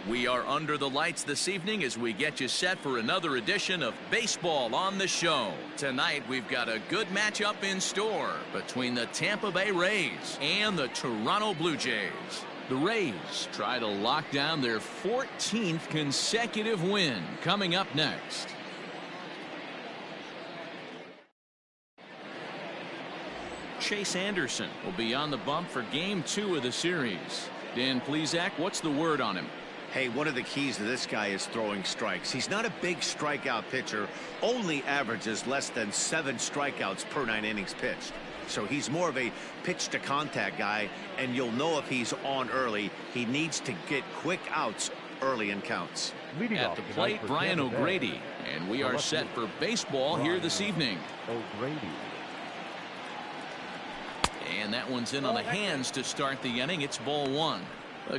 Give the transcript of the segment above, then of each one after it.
We are under the lights this evening as we get you set for another edition of Baseball on the Show. Tonight we've got a good matchup in store between the Tampa Bay Rays and the Toronto Blue Jays. The Rays try to lock down their 14th consecutive win. Coming up next. Chase Anderson will be on the bump for Game 2 of the series. Dan Plesac, what's the word on him? Hey, one of the keys to this guy is throwing strikes. He's not a big strikeout pitcher, only averages less than 7 strikeouts per 9 innings pitched. So he's more of a pitch to contact guy, and you'll know if he's on early. He needs to get quick outs early in counts. At the plate, Brian O'Grady, and we are set for baseball here this evening. O'Grady. And that one's in on the hands to start the inning. It's ball 1.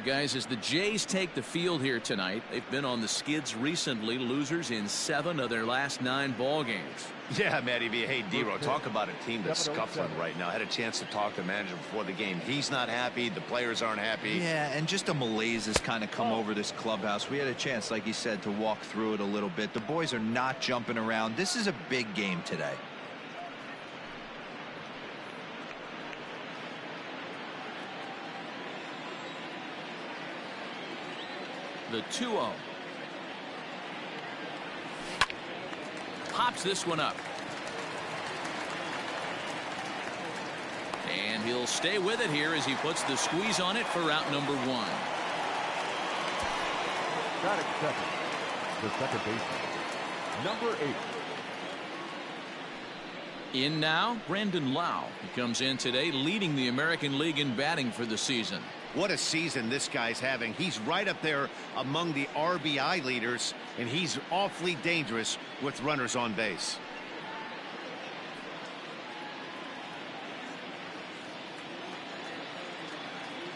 Guys, as the Jays take the field here tonight, they've been on the skids recently, losers in 7 of their last 9 ball games. Yeah, Matty V. Hey, D-Ro, talk about a team that's scuffling right now. I had a chance to talk to the manager before the game. He's not happy. The players aren't happy. Yeah, and just a malaise has kind of come over this clubhouse. We had a chance, like you said, to walk through it a little bit. The boys are not jumping around. This is a big game today. The 2-0. Pops this one up. And he'll stay with it here as he puts the squeeze on it for out number 1. Got it, second. The second baseman, number 8. In now, Brandon Lau. He comes in today leading the American League in batting for the season. What a season this guy's having. He's right up there among the RBI leaders, and he's awfully dangerous with runners on base.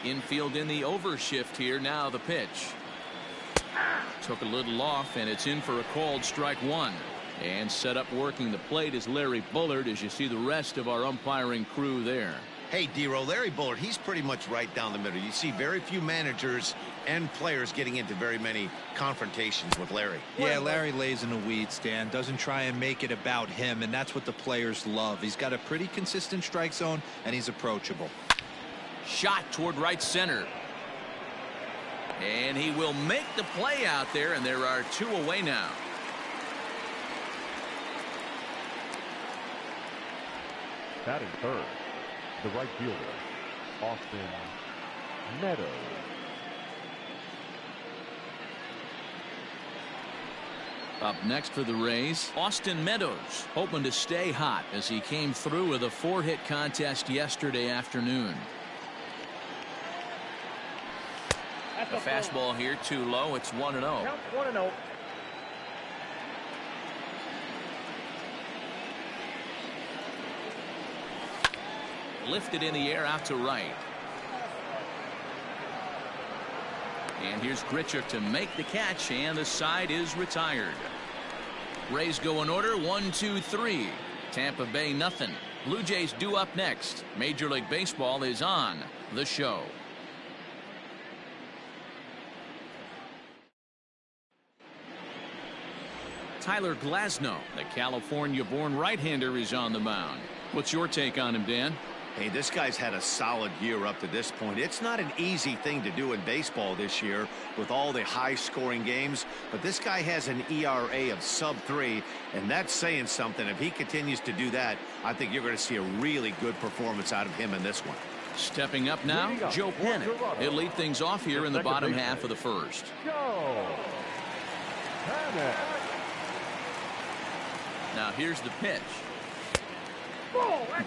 Infield in the overshift here. Now the pitch. Took a little off, and it's in for a called strike 1. And set up working the plate is Larry Bullard, as you see the rest of our umpiring crew there. Hey, D-Ro, Larry Bullard, he's pretty much right down the middle. You see very few managers and players getting into very many confrontations with Larry. Yeah, Larry lays in the weeds, Dan. Doesn't try and make it about him, and that's what the players love. He's got a pretty consistent strike zone, and he's approachable. Shot toward right center. And he will make the play out there, and there are 2 away now. Batting third, the right fielder, Austin Meadows. Up next for the Rays, Austin Meadows, hoping to stay hot as he came through with a 4-hit contest yesterday afternoon. A fastball here, too low. It's 1-0. Count 1-0. Lifted in the air out to right. And here's Grichuk to make the catch, and the side is retired. Rays go in order, 1, 2, 3. Tampa Bay nothing. Blue Jays due up next. Major League Baseball is on the show. Tyler Glasnow, the California-born right-hander, is on the mound. What's your take on him, Dan? Hey, this guy's had a solid year up to this point. It's not an easy thing to do in baseball this year with all the high-scoring games, but this guy has an ERA of sub-3, and that's saying something. If he continues to do that, I think you're going to see a really good performance out of him in this one. Stepping up now, Joe Pennant. He'll lead things off here in the bottom half of the first. Joe Pennant. Now here's the pitch.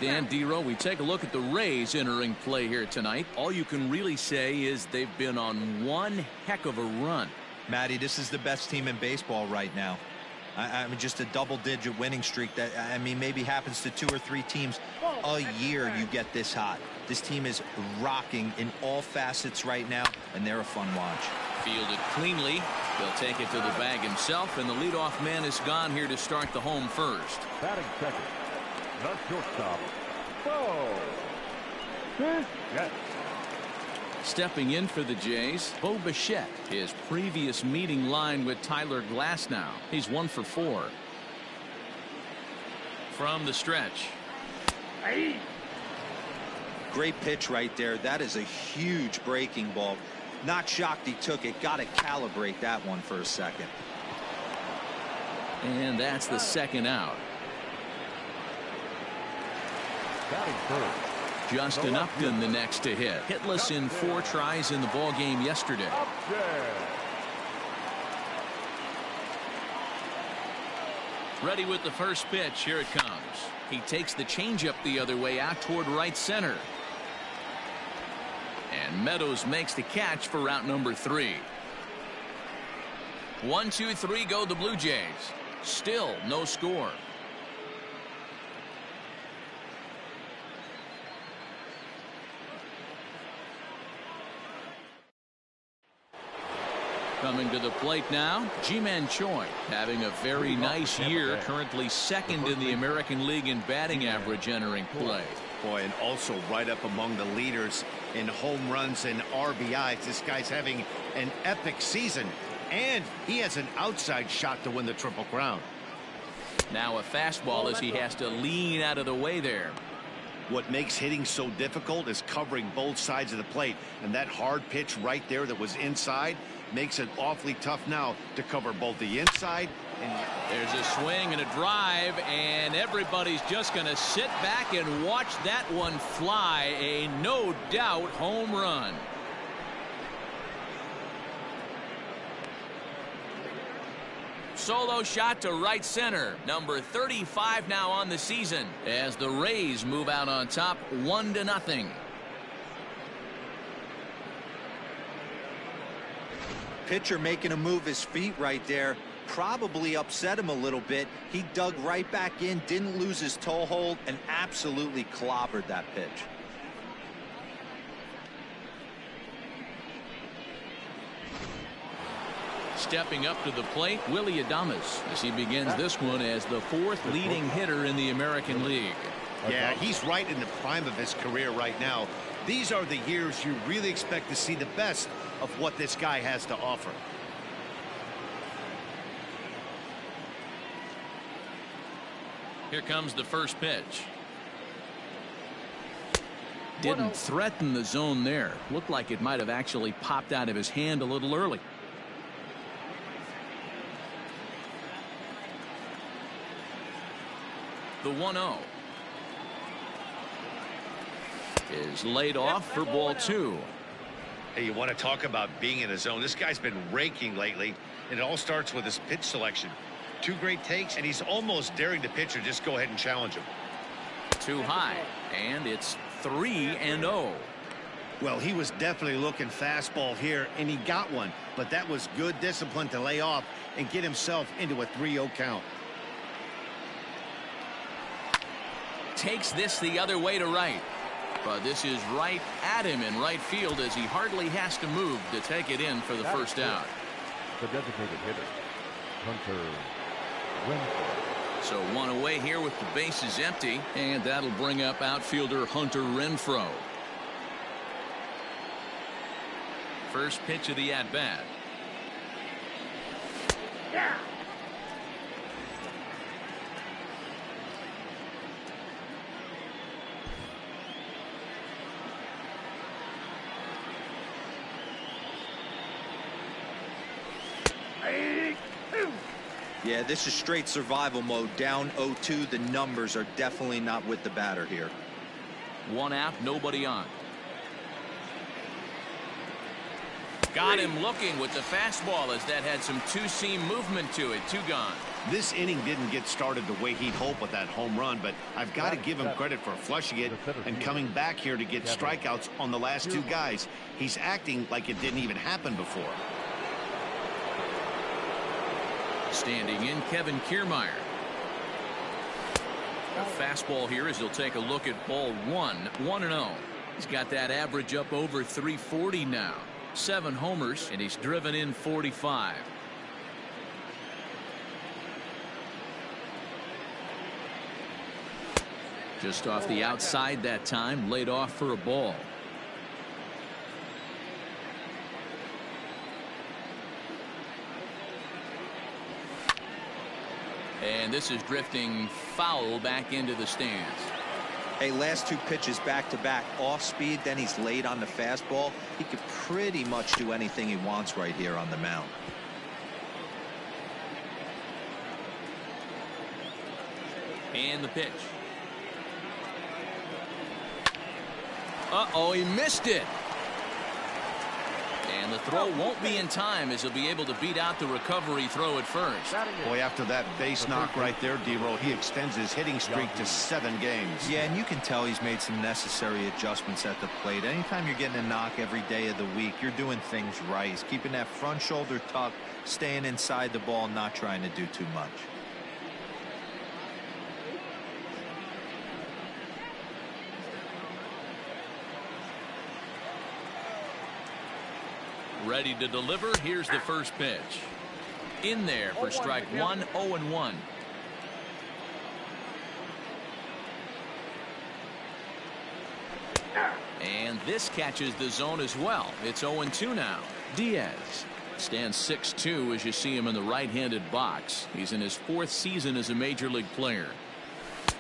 Dan, D-Ro, we take a look at the Rays entering play here tonight. All you can really say is they've been on one heck of a run. Matty, this is the best team in baseball right now. I mean, just a double-digit winning streak that, I mean, maybe happens to 2 or 3 teams a year. You get this hot. This team is rocking in all facets right now, and they're a fun watch. Fielded cleanly. He'll take it to the bag himself, and the leadoff man is gone here to start the home first. Batting second, the shortstop, Bo Bichette. Stepping in for the Jays, Bo Bichette. His previous meeting line with Tyler Glasnow. He's 1 for 4. From the stretch. Great pitch right there. That is a huge breaking ball. Not shocked he took it. Got to calibrate that one for a second. And that's the second out. Batting third. Justin Upton the next to hit. Hitless in 4 tries in the ball game yesterday. Ready with the first pitch. Here it comes. He takes the changeup the other way out toward right center. And Meadows makes the catch for route number 3. 1, 2, 3 go the Blue Jays. Still no score. Coming to the plate now, Ji-Man Choi, having a very nice year, currently second in the American League in batting average entering play. Boy, and also right up among the leaders in home runs and RBIs. This guy's having an epic season, and he has an outside shot to win the Triple Crown. Now a fastball as he has to lean out of the way there. What makes hitting so difficult is covering both sides of the plate, and that hard pitch right there that was inside makes it awfully tough now to cover both the inside and... There's a swing and a drive, and everybody's just going to sit back and watch that one fly. A no doubt home run. Solo shot to right center. Number 35 now on the season as the Rays move out on top 1-0. Pitcher making a move his feet right there. Probably upset him a little bit. He dug right back in, didn't lose his toe hold, and absolutely clobbered that pitch. Stepping up to the plate, Willie Adames, as he begins this one as the 4th leading hitter in the American League. Yeah, he's right in the prime of his career right now. These are the years you really expect to see the best of what this guy has to offer. Here comes the first pitch. Didn't threaten the zone there. Looked like it might have actually popped out of his hand a little early. The 1-0 is laid off for ball 2. Hey, you want to talk about being in a zone? This guy's been raking lately, and it all starts with his pitch selection. 2 great takes, and he's almost daring the pitcher just go ahead and challenge him. Too high, and it's 3-0. Well, he was definitely looking fastball here, and he got one, but that was good discipline to lay off and get himself into a 3-0 count. Takes this the other way to right. But this is right at him in right field as he hardly has to move to take it in for the first out. The designated hitter, Hunter Renfroe. So 1 away here with the bases empty, and that'll bring up outfielder Hunter Renfroe. First pitch of the at-bat. Yeah. Yeah, this is straight survival mode. Down 0-2. The numbers are definitely not with the batter here. 1 out, nobody on. Got him looking with the fastball as that had some two-seam movement to it. 2 gone. This inning didn't get started the way he'd hoped with that home run, but I've got to give him credit for flushing it and coming back here to get strikeouts on the last 2 guys. He's acting like it didn't even happen before. Standing in, Kevin Kiermaier. A fastball here as he'll take a look at ball 1. 1-0. He's got that average up over 340 now. 7 homers, and he's driven in 45. Just off the outside that time, laid off for a ball. And this is drifting foul back into the stands. Hey, last two pitches back-to-back, off speed, then he's late on the fastball. He could pretty much do anything he wants right here on the mound. And the pitch. Uh-oh, he missed it. And the throw won't be in time as he'll be able to beat out the recovery throw at first. Boy, after that base knock right there, D-Roll, he extends his hitting streak to 7 games. Yeah, and you can tell he's made some necessary adjustments at the plate. Anytime you're getting a knock every day of the week, you're doing things right. He's keeping that front shoulder tucked, staying inside the ball, not trying to do too much. Ready to deliver. Here's the first pitch. In there for strike 1, 0-1. And this catches the zone as well. It's 0-2 now. Diaz stands 6'2" as you see him in the right-handed box. He's in his 4th season as a major league player.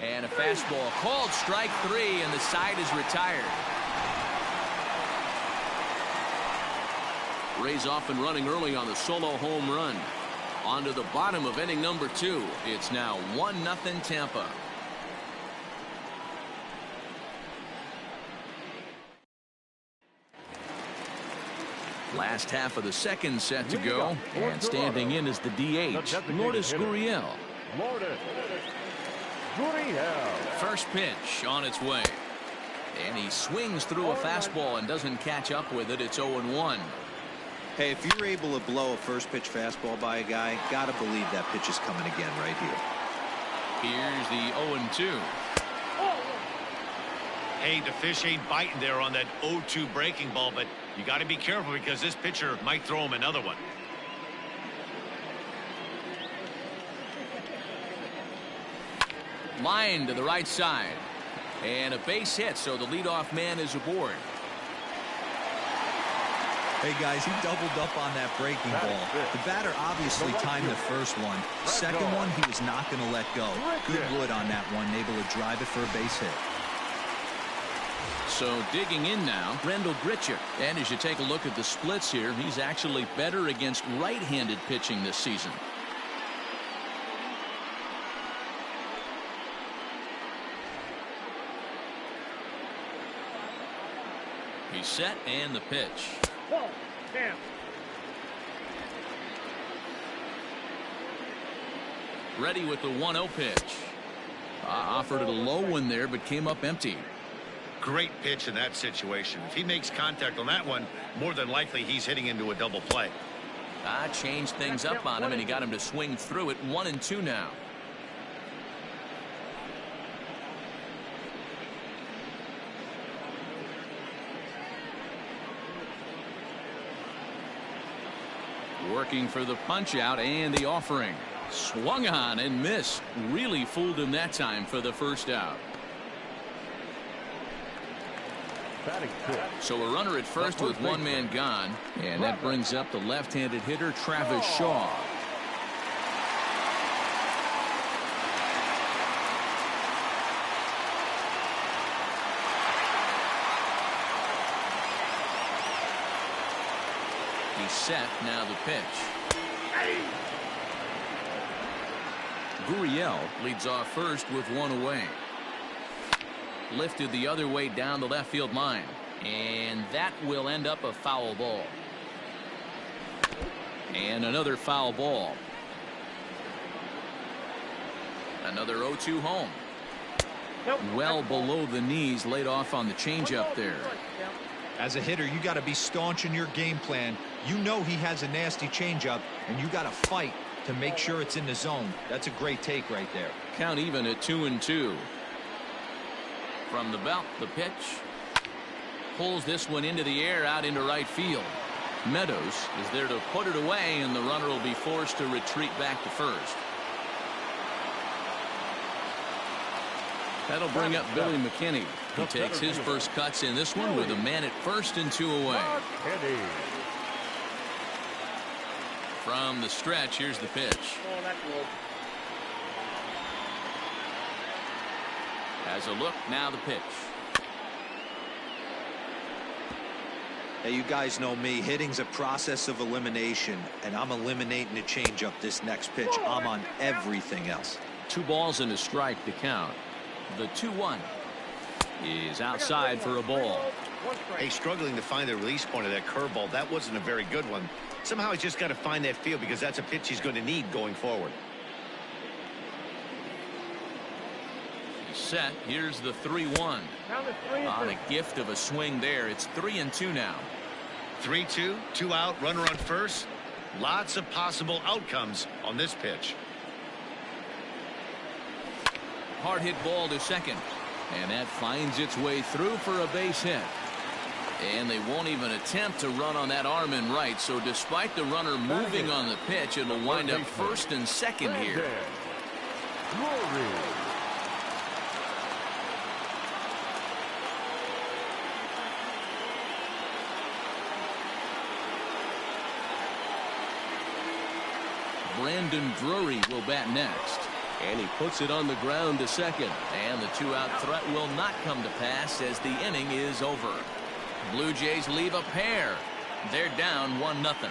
And a fastball called strike 3, and the side is retired. Rays off and running early on the solo home run. On to the bottom of inning number 2. It's now 1-0 Tampa. Last half of the second set to go. And standing in is the DH, Lourdes Gurriel. First pitch on its way. And he swings through a fastball and doesn't catch up with it. It's 0-1. Hey, if you're able to blow a first pitch fastball by a guy, gotta believe that pitch is coming again right here. Here's the 0-2. Hey, the fish ain't biting there on that 0-2 breaking ball, but you got to be careful because this pitcher might throw him another one. Line to the right side. And a base hit, so the leadoff man is aboard. Hey, guys, he doubled up on that breaking ball. The batter obviously timed the first one. Second one, he was not going to let go. Good wood on that one, able to drive it for a base hit. So digging in now, Rendell Grichuk. And as you take a look at the splits here, he's actually better against right-handed pitching this season. He's set, and the pitch. Ready with the 1-0 pitch. Offered it a low one there, but came up empty. Great pitch in that situation. If he makes contact on that one, more than likely he's hitting into a double play. Changed things up on him, and he got him to swing through it. 1-2 now. Working for the punch out and the offering. Swung on and missed. Really fooled him that time for the first out. So a runner at first with one man gone. And that brings up the left-handed hitter Travis Shaw. He's set, now the pitch. Gurriel leads off first with one away. Lifted the other way down the left field line. And that will end up a foul ball. And another foul ball. Another 0-2 home. Well below the knees, laid off on the changeup there. As a hitter, you got to be staunch in your game plan. You know he has a nasty changeup, and you got to fight to make sure it's in the zone. That's a great take right there. Count even at 2-2. From the belt, the pitch. Pulls this one into the air, out into right field. Meadows is there to put it away, and the runner will be forced to retreat back to first. That'll bring up Billy McKinney. He takes his first cuts in this one with a man at first and 2 away. From the stretch, here's the pitch. Has a look, now the pitch. Hey, you guys know me. Hitting's a process of elimination, and I'm eliminating the changeup this next pitch. I'm on everything else. 2 balls and a strike to count. The 2-1 is outside for a ball. Hey, struggling to find the release point of that curveball. That wasn't a very good one. Somehow he's just got to find that feel because that's a pitch he's going to need going forward. He's set. Here's the 3-1. On a gift of a swing there. It's 3-2 now. 3-2, 2 out, runner on first. Lots of possible outcomes on this pitch. Hard hit ball to second. And that finds its way through for a base hit. And they won't even attempt to run on that arm in right. So despite the runner moving on the pitch, it'll wind up first and second here. Brandon Drury will bat next. And he puts it on the ground to second. And the 2-out threat will not come to pass as the inning is over. Blue Jays leave a pair. They're down 1-0.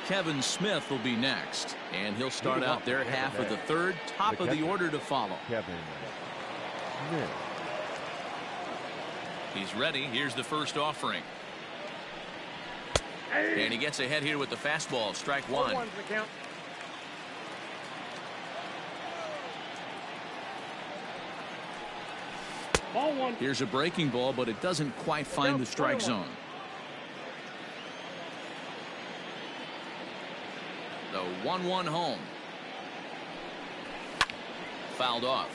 Kevin Smith will be next. And he'll start out their half of the third. Top of the order to follow. Kevin Smith. He's ready. Here's the first offering. And he gets ahead here with the fastball. Strike 1. Here's a breaking ball, but it doesn't quite find the strike zone. The 1-1 home. Fouled off.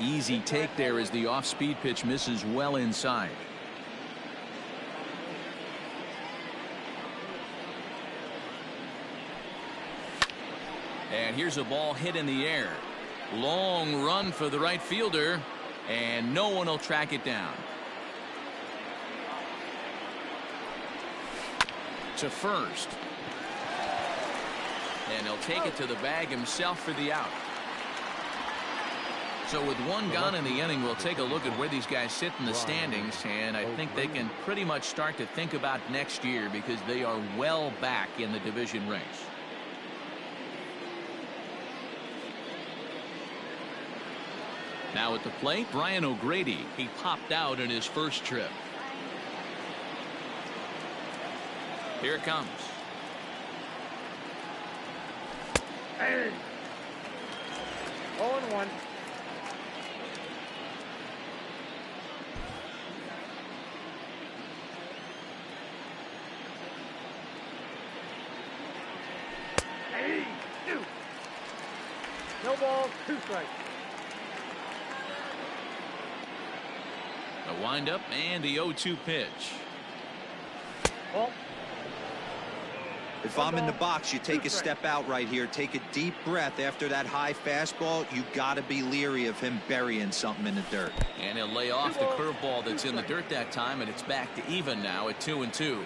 Easy take there as the off-speed pitch misses well inside. And here's a ball hit in the air. Long run for the right fielder, and no one will track it down. To first. And he'll take it to the bag himself for the out. So with one gone in the inning, we'll take a look at where these guys sit in the standings, and I think they can pretty much start to think about next year because they are well back in the division race. Now at the plate, Brian O'Grady. He popped out in his first trip. Here it comes. Hey. 0-1. Hey. 2. No ball, 2 strikes. The windup and the 0-2 pitch. Ball. If I'm in the box, you take a step out right here. Take a deep breath after that high fastball. You got to be leery of him burying something in the dirt. And he'll lay off the curveball that's in the dirt that time, and it's back to even now at 2-2.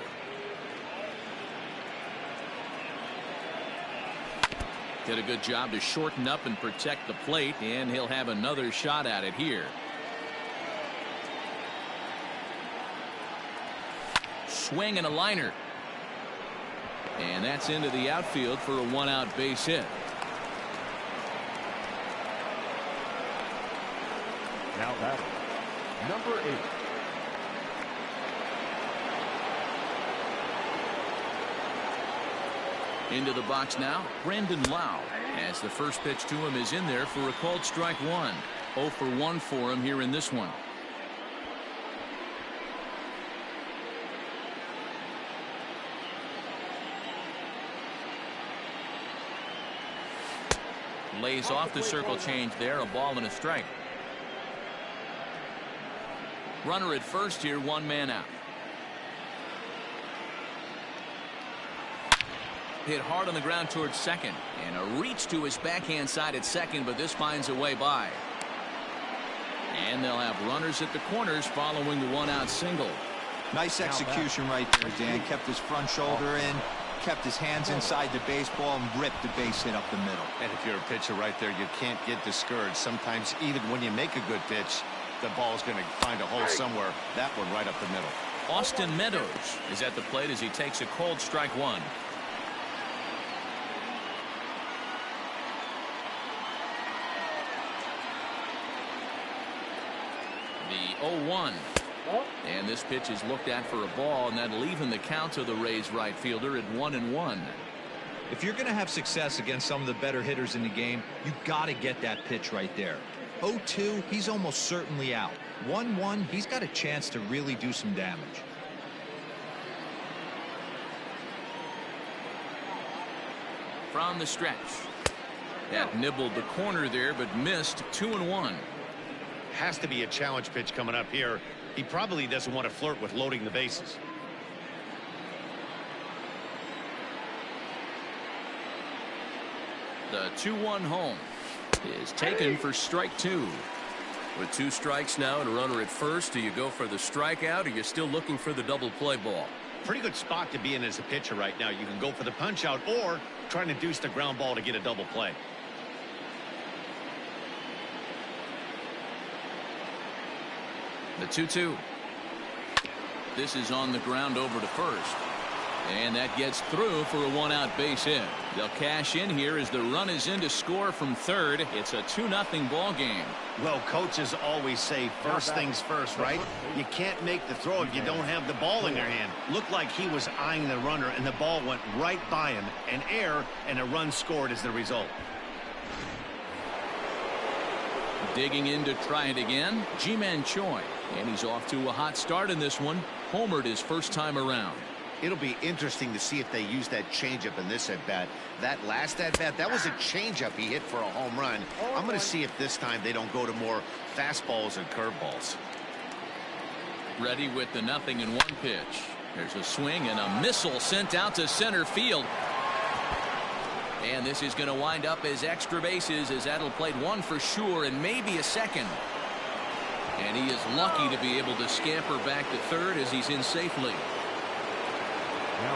Did a good job to shorten up and protect the plate, and he'll have another shot at it here. Swing and a liner. And that's into the outfield for a 1-out base hit. Now batting, number 8. Into the box now, Brandon Lau. As the first pitch to him is in there for a called strike 1. 0 for 1 for him here in this one. Lays off the circle change there, a ball and a strike. Runner at first here, 1 man out. Hit hard on the ground towards second. And a reach to his backhand side at second, but this finds a way by. And they'll have runners at the corners following the one-out single. Nice execution right there, Dan. Kept his front shoulder in, kept his hands inside the baseball, and ripped the base hit up the middle. And if you're a pitcher right there, you can't get discouraged. Sometimes even when you make a good pitch, the ball's going to find a hole somewhere. That one right up the middle. Austin Meadows is at the plate as he takes a cold strike one. The 0-1. And this pitch is looked at for a ball, and that'll even the count to the Rays right fielder at 1-1. If you're going to have success against some of the better hitters in the game, you got to get that pitch right there. 0-2, he's almost certainly out. 1-1, he's got a chance to really do some damage. From the stretch. That nibbled the corner there, but missed. 2-1. Has to be a challenge pitch coming up here. He probably doesn't want to flirt with loading the bases. The 2-1 home is taken for strike two. With 2 strikes now and a runner at first, do you go for the strikeout, or you're still looking for the double play ball? Pretty good spot to be in as a pitcher right now. You can go for the punch out or trying to deuce the ground ball to get a double play. The 2-2. This is on the ground over to first. And that gets through for a one-out base hit. They'll cash in here as the run is in to score from third. It's a 2-0 ball game. Well, coaches always say first things first, right? You can't make the throw if you don't have the ball in your hand. Looked like he was eyeing the runner, and the ball went right by him. An error, and a run scored as the result. Digging in to try it again, Ji-Man Choi. And he's off to a hot start in this one. Homered his first time around. It'll be interesting to see if they use that changeup in this at-bat. That last at-bat, that was a changeup he hit for a home run. I'm going to see if this time they don't go to more fastballs and curveballs. Ready with the 0-1 pitch. There's a swing and a missile sent out to center field. And this is going to wind up as extra bases, as that'll play one for sure and maybe a second. And he is lucky to be able to scamper back to third as he's in safely.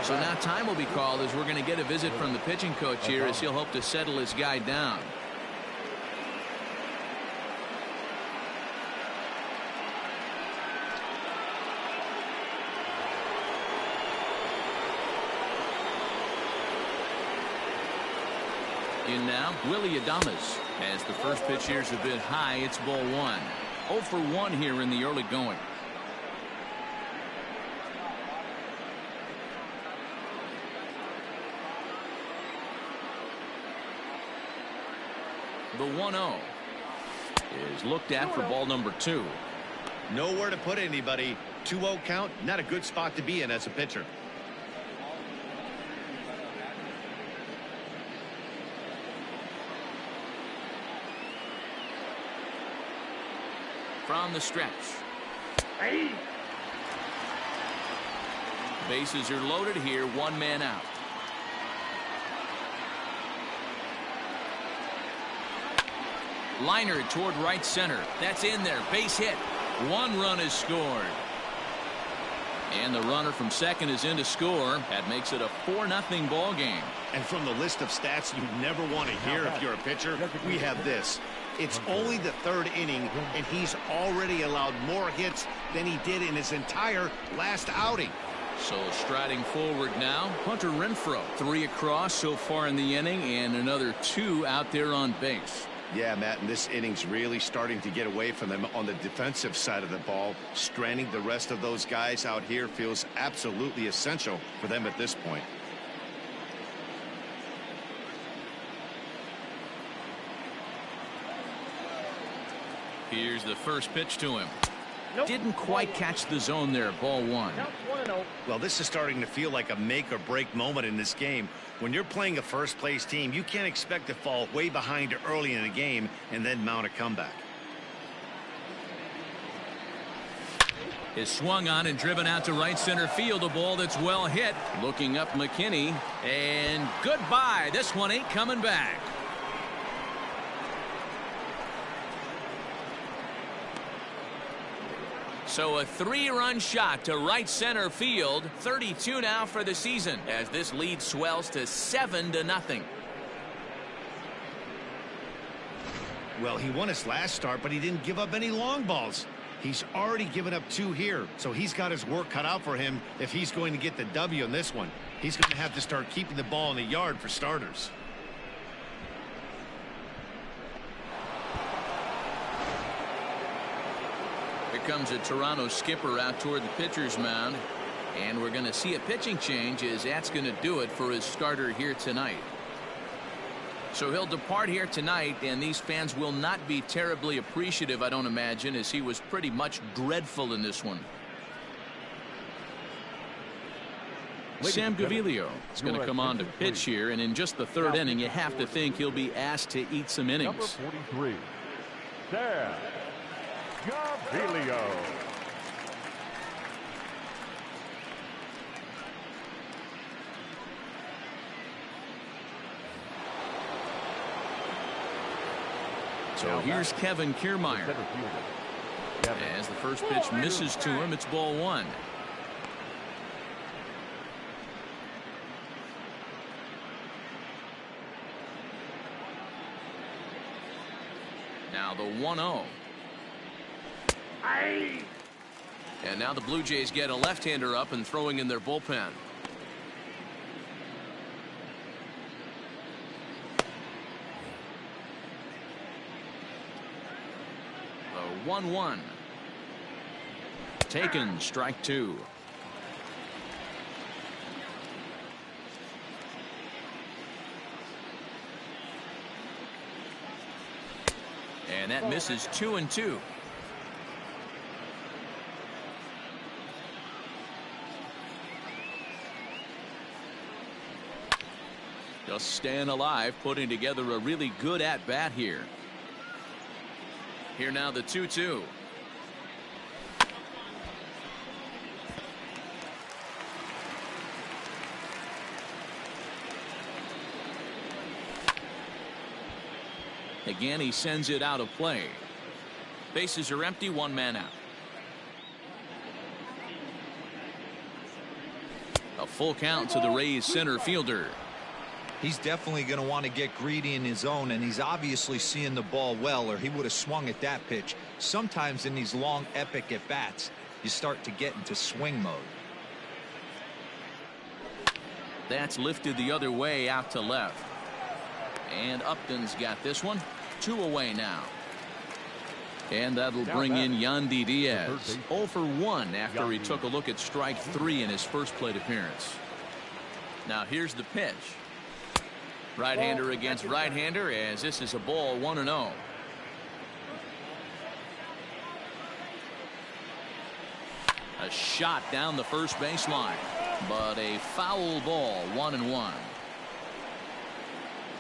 So now time will be called as we're going to get a visit from the pitching coach here as he'll hope to settle his guy down. In now, Willie Adames. As the first pitch here is a bit high, it's ball one. 0 for 1 here in the early going. The 1-0 is looked at for ball number 2. Nowhere to put anybody. 2-0 count, not a good spot to be in as a pitcher. From the stretch. Bases are loaded here, 1 man out. Liner toward right center. That's in there. Base hit. 1 run is scored. And the runner from second is in to score. That makes it a 4-0 ball game. And from the list of stats you never want to hear if you're a pitcher, we have this. It's only the 3rd inning, and he's already allowed more hits than he did in his entire last outing. So striding forward now, Hunter Renfroe. 3 across so far in the inning, and another 2 out there on base. Yeah, Matt, and this inning's really starting to get away from them on the defensive side of the ball. Stranding the rest of those guys out here feels absolutely essential for them at this point. Here's the first pitch to him. Nope. Didn't quite catch the zone there. Ball 1. Count 1-0. Well, this is starting to feel like a make or break moment in this game. When you're playing a first place team, you can't expect to fall way behind early in the game and then mount a comeback. is swung on and driven out to right center field. A ball that's well hit. Looking up McKinney. And goodbye. This one ain't coming back. So a 3-run shot to right center field. 32 now for the season as this lead swells to 7-0. Well, he won his last start, but he didn't give up any long balls. He's already given up 2 here, so he's got his work cut out for him if he's going to get the W in this one. He's going to have to start keeping the ball in the yard for starters. Here comes a Toronto skipper out toward the pitcher's mound. And we're going to see a pitching change as that's going to do it for his starter here tonight. So he'll depart here tonight, and these fans will not be terribly appreciative, I don't imagine, as he was pretty much dreadful in this one. Sam Gaviglio is going to come on to pitch here, and in just the 3rd inning, you have to think he'll be asked to eat some innings. Number 43, Sam Gaviglio. So here's Kevin Kiermaier. As the first pitch misses to him, it's ball 1. Now the 1-0. And now the Blue Jays get a left-hander up and throwing in their bullpen. The 1-1. Taken, strike 2. And that misses 2-2. Just staying alive, putting together a really good at-bat here. Here now the 2-2. Again, he sends it out of play. Bases are empty, 1 man out. A full count to the Rays center fielder. He's definitely going to want to get greedy in his zone, and he's obviously seeing the ball well, or he would have swung at that pitch. Sometimes in these long epic at bats, you start to get into swing mode. That's lifted the other way out to left. And Upton's got this one. 2 away now. And that'll bring in Yandy Diaz. 0 for 1 after he took a look at strike 3 in his first plate appearance. Now here's the pitch. Right-hander against right-hander, as this is a ball 1-0. A shot down the first baseline, but a foul ball, 1-1.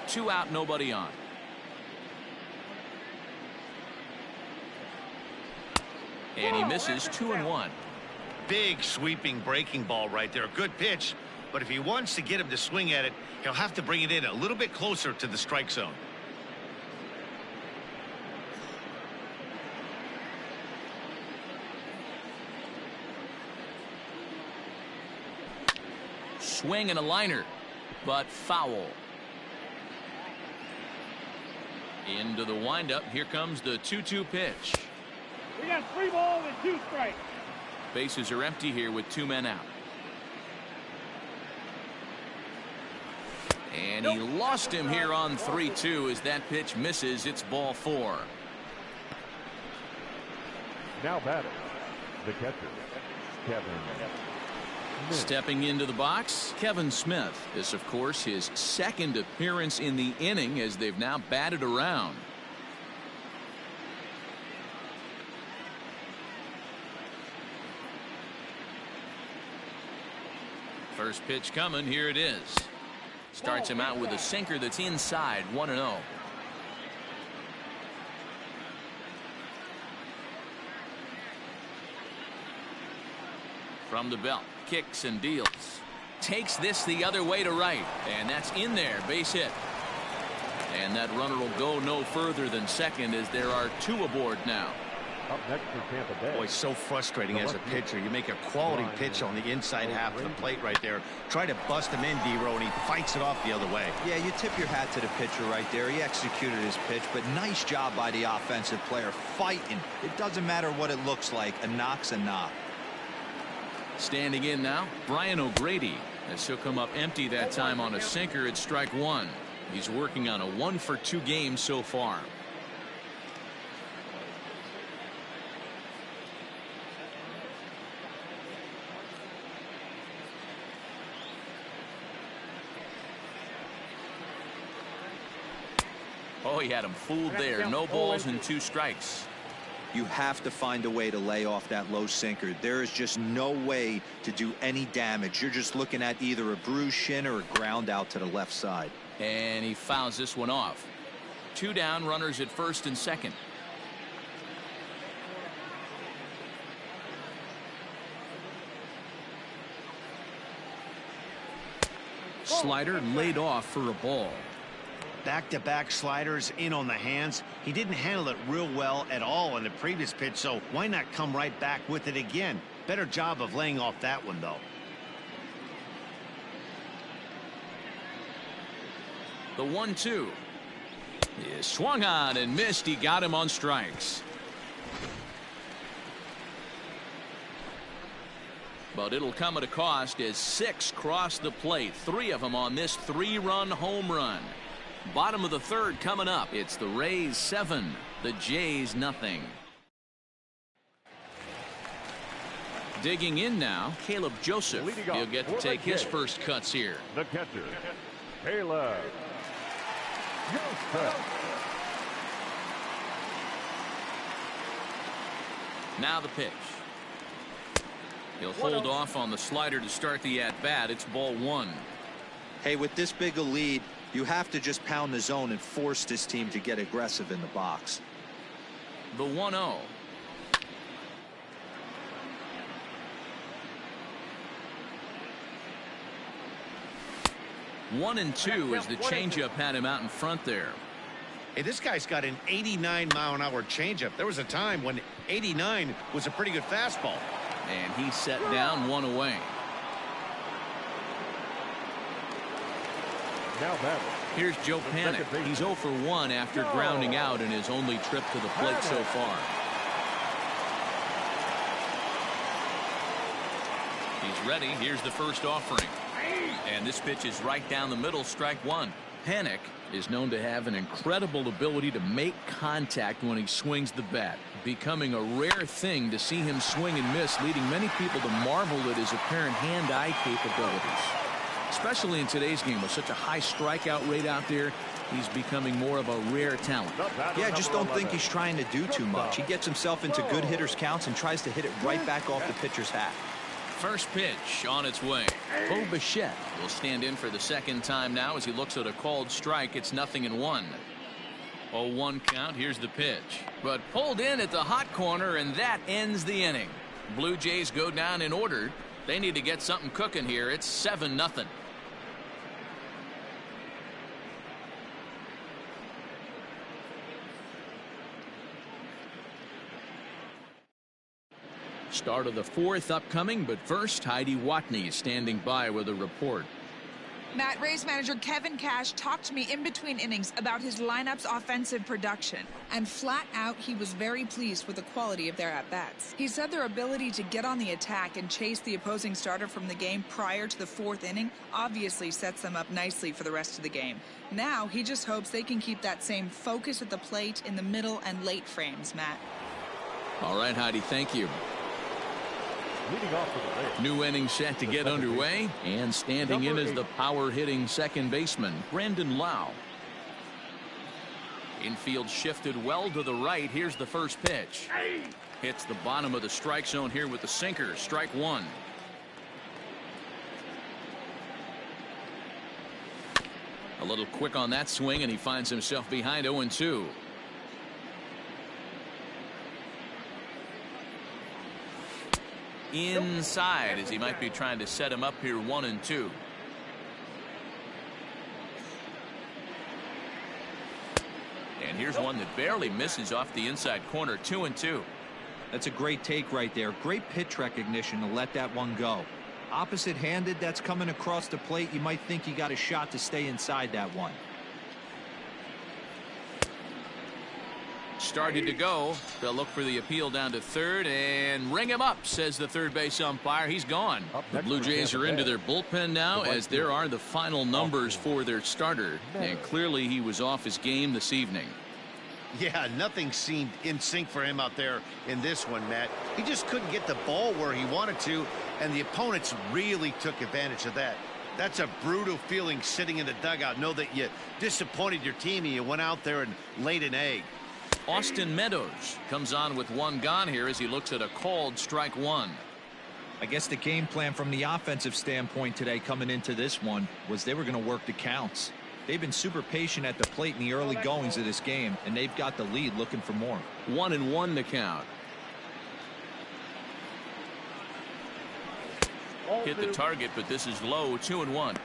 2 out, nobody on. And he misses 2-1. Big sweeping breaking ball right there. Good pitch. But if he wants to get him to swing at it, he'll have to bring it in a little bit closer to the strike zone. Swing and a liner, but foul. Into the windup. Here comes the 2-2 pitch. We got 3 balls and 2 strikes. Bases are empty here with 2 men out. And he lost him here on 3-2 as that pitch misses. It's ball 4. Now batting, the catcher, Kevin Smith. Stepping into the box, Kevin Smith. This, of course, his 2nd appearance in the inning as they've now batted around. First pitch coming. Here it is. Starts him out with a sinker that's inside. 1-0. From the belt, kicks and deals. Takes this the other way to right, and that's in there, base hit. And that runner will go no further than second as there are 2 aboard now. Up next for Tampa Bay. Boy, so frustrating as a pitcher. You make a quality pitch on the inside half of the plate right there. Try to bust him in, D-Row, and he fights it off the other way. Yeah, you tip your hat to the pitcher right there. He executed his pitch, but nice job by the offensive player fighting. It doesn't matter what it looks like. A knock's a knock. Standing in now, Brian O'Grady, as he'll come up empty that time on a sinker at strike 1. He's working on a 1-for-2 game so far. Oh, he had him fooled there. No balls and 2 strikes. You have to find a way to lay off that low sinker. There is just no way to do any damage. You're just looking at either a bruised shin or a ground out to the left side. And he fouls this one off. 2 down, runners at first and second. Slider laid off for a ball. Back-to-back sliders in on the hands. He didn't handle it real well at all in the previous pitch, so why not come right back with it again? Better job of laying off that one, though. The 1-2 is swung on and missed. He got him on strikes. But it'll come at a cost as 6 cross the plate. 3 of them on this 3-run home run. Bottom of the 3rd coming up. It's the Rays 7, the Jays nothing. Digging in now, Caleb Joseph. He'll get to take his first cuts here. The catcher, Caleb Joseph. Now the pitch. He'll hold off on the slider to start the at-bat. It's ball 1. Hey, with this big a lead, you have to just pound the zone and force this team to get aggressive in the box. The 1-0. One and 2 as the changeup had him out in front there. Hey, this guy's got an 89-mile-an-hour changeup. There was a time when 89 was a pretty good fastball. And he set down 1 away. Now batting. Here's Joe Panik. He's 0 for 1 after grounding out in his only trip to the plate so far. He's ready. Here's the first offering. And this pitch is right down the middle, strike 1. Panik is known to have an incredible ability to make contact when he swings the bat, becoming a rare thing to see him swing and miss, leading many people to marvel at his apparent hand-eye capabilities. Especially in today's game with such a high strikeout rate out there, he's becoming more of a rare talent. Yeah, I just don't think he's trying to do too much. He gets himself into good hitters' counts and tries to hit it right back off the pitcher's hat. First pitch on its way. Bo Bichette will stand in for the second time now as he looks at a called strike. It's 0-1. 0-1 count. Here's the pitch. But pulled in at the hot corner, and that ends the inning. Blue Jays go down in order. They need to get something cooking here. It's 7-0. Start of the 4th upcoming, but first, Heidi Watney standing by with a report. Matt, Rays manager Kevin Cash talked to me in between innings about his lineup's offensive production, and flat out he was very pleased with the quality of their at-bats. He said their ability to get on the attack and chase the opposing starter from the game prior to the 4th inning obviously sets them up nicely for the rest of the game. Now he just hopes they can keep that same focus at the plate in the middle and late frames, Matt. All right, Heidi, thank you. Leading off for the Rays. New inning set to get underway, and standing in is the power-hitting second baseman, Brandon Lau. Infield shifted well to the right. Here's the first pitch. Hits the bottom of the strike zone here with the sinker. Strike 1. A little quick on that swing, and he finds himself behind 0-2. inside as he might be trying to set him up here 1-2. And here's one that barely misses off the inside corner. 2-2. That's a great take right there. Great pitch recognition to let that one go. Opposite handed, that's coming across the plate. You might think you got a shot to stay inside that one. Started to go. They'll look for the appeal down to third and ring him up, says the third base umpire. He's gone. The Blue Jays are into their bullpen now, as there are the final numbers for their starter. And clearly he was off his game this evening. Yeah, nothing seemed in sync for him out there in this one, Matt. He just couldn't get the ball where he wanted to, and the opponents really took advantage of that. That's a brutal feeling sitting in the dugout. Know that you disappointed your team and you went out there and laid an egg. Austin Meadows comes on with one gone here as he looks at a called strike one. I guess the game plan from the offensive standpoint today coming into this one was they were going to work the counts. They've been super patient at the plate in the early goings of this game, and they've got the lead looking for more. 1-1 the count. Hit the target, but this is low. 2-1.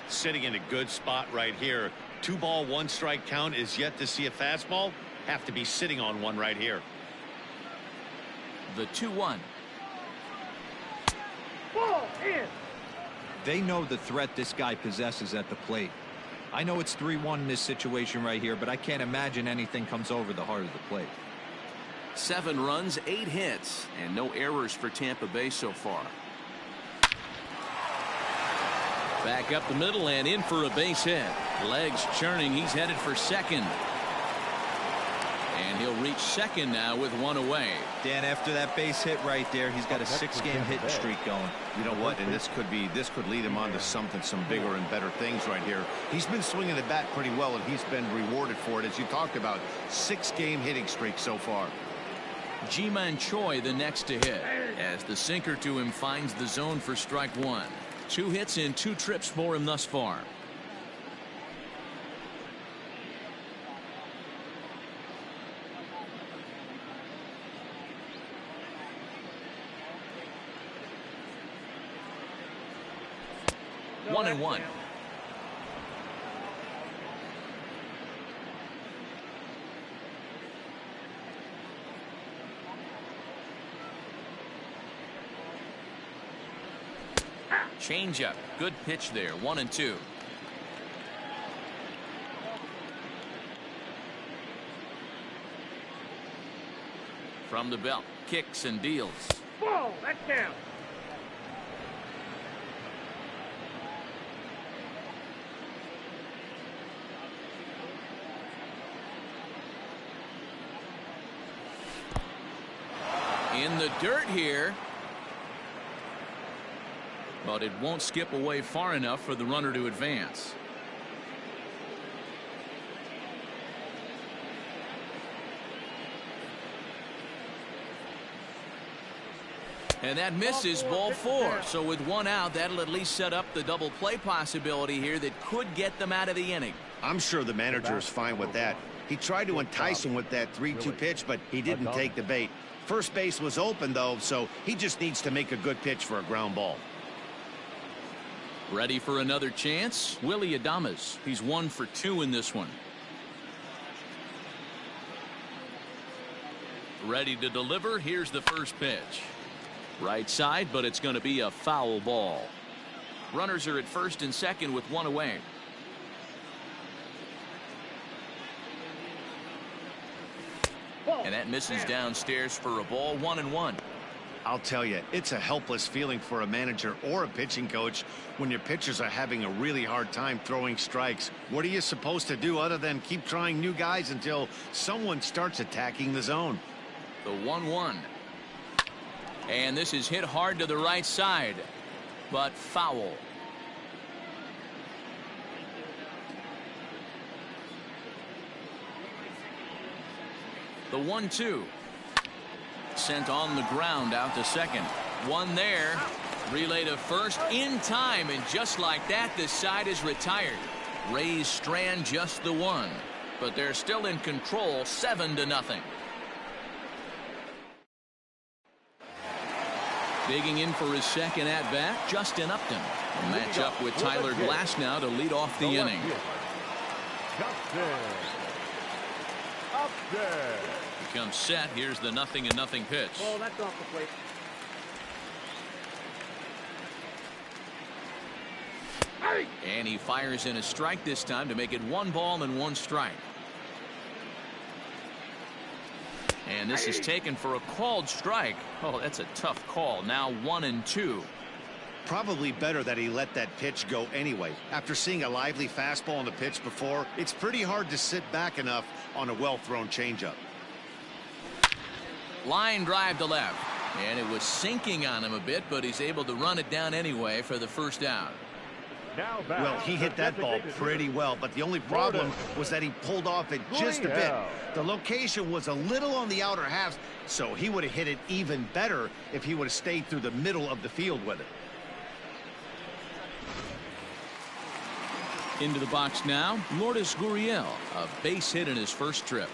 Sitting in a good spot right here. 2-ball, 1-strike count is yet to see a fastball. Have to be sitting on one right here. The 2-1. Ball in. They know the threat this guy possesses at the plate. I know it's 3-1 in this situation right here, but I can't imagine anything comes over the heart of the plate. 7 runs, 8 hits, and no errors for Tampa Bay so far. Back up the middle and in for a base hit. Legs churning. He's headed for second. And he'll reach second now with one away. Dan, after that base hit right there, he's got a 6-game hitting streak going. You know what? And this could lead him on to some bigger and better things right here. He's been swinging the bat pretty well, and he's been rewarded for it, as you talked about. 6-game hitting streak so far. Ji-Man Choi the next to hit, as the sinker to him finds the zone for strike one. 2 hits in 2 trips for him thus far. No, 1-1. Changeup. Good pitch there. 1-2. From the belt. Kicks and deals. Ball. That counts. In the dirt here. But it won't skip away far enough for the runner to advance. And that misses. Ball 4. So with 1 out, that'll at least set up the double play possibility here that could get them out of the inning. I'm sure the manager is fine with that. He tried to entice him with that 3-2 pitch, but he didn't take the bait. First base was open, though, so he just needs to make a good pitch for a ground ball. Ready for another chance? Willy Adames. He's 1 for 2 in this one. Ready to deliver. Here's the first pitch. Right side, but it's going to be a foul ball. Runners are at first and second with 1 away. And that misses downstairs for a ball. 1-1. I'll tell you, it's a helpless feeling for a manager or a pitching coach when your pitchers are having a really hard time throwing strikes. What are you supposed to do other than keep trying new guys until someone starts attacking the zone? The 1-1. And this is hit hard to the right side, but foul. The 1-2. Sent on the ground out to second. 1 there. Relay to first in time, and just like that, this side is retired. Rays strand just the 1, but they're still in control. 7-0. Digging in for his second at-bat, Justin Upton. A match up with Tyler Glass now to lead off the inning. He comes set. Here's the 0-0 pitch. Oh, that's off the plate. And he fires in a strike this time to make it 1 ball and 1 strike. And this is taken for a called strike. Oh, that's a tough call. Now 1-2. Probably better that he let that pitch go anyway. After seeing a lively fastball on the pitch before, it's pretty hard to sit back enough on a well-thrown changeup. Line drive to left. And it was sinking on him a bit, but he's able to run it down anyway for the first out. Well, he hit that ball pretty well, but the only problem was that he pulled off it just a bit. The location was a little on the outer half, so he would have hit it even better if he would have stayed through the middle of the field with it. Into the box now, Lourdes Gurriel, a base hit in his first trip.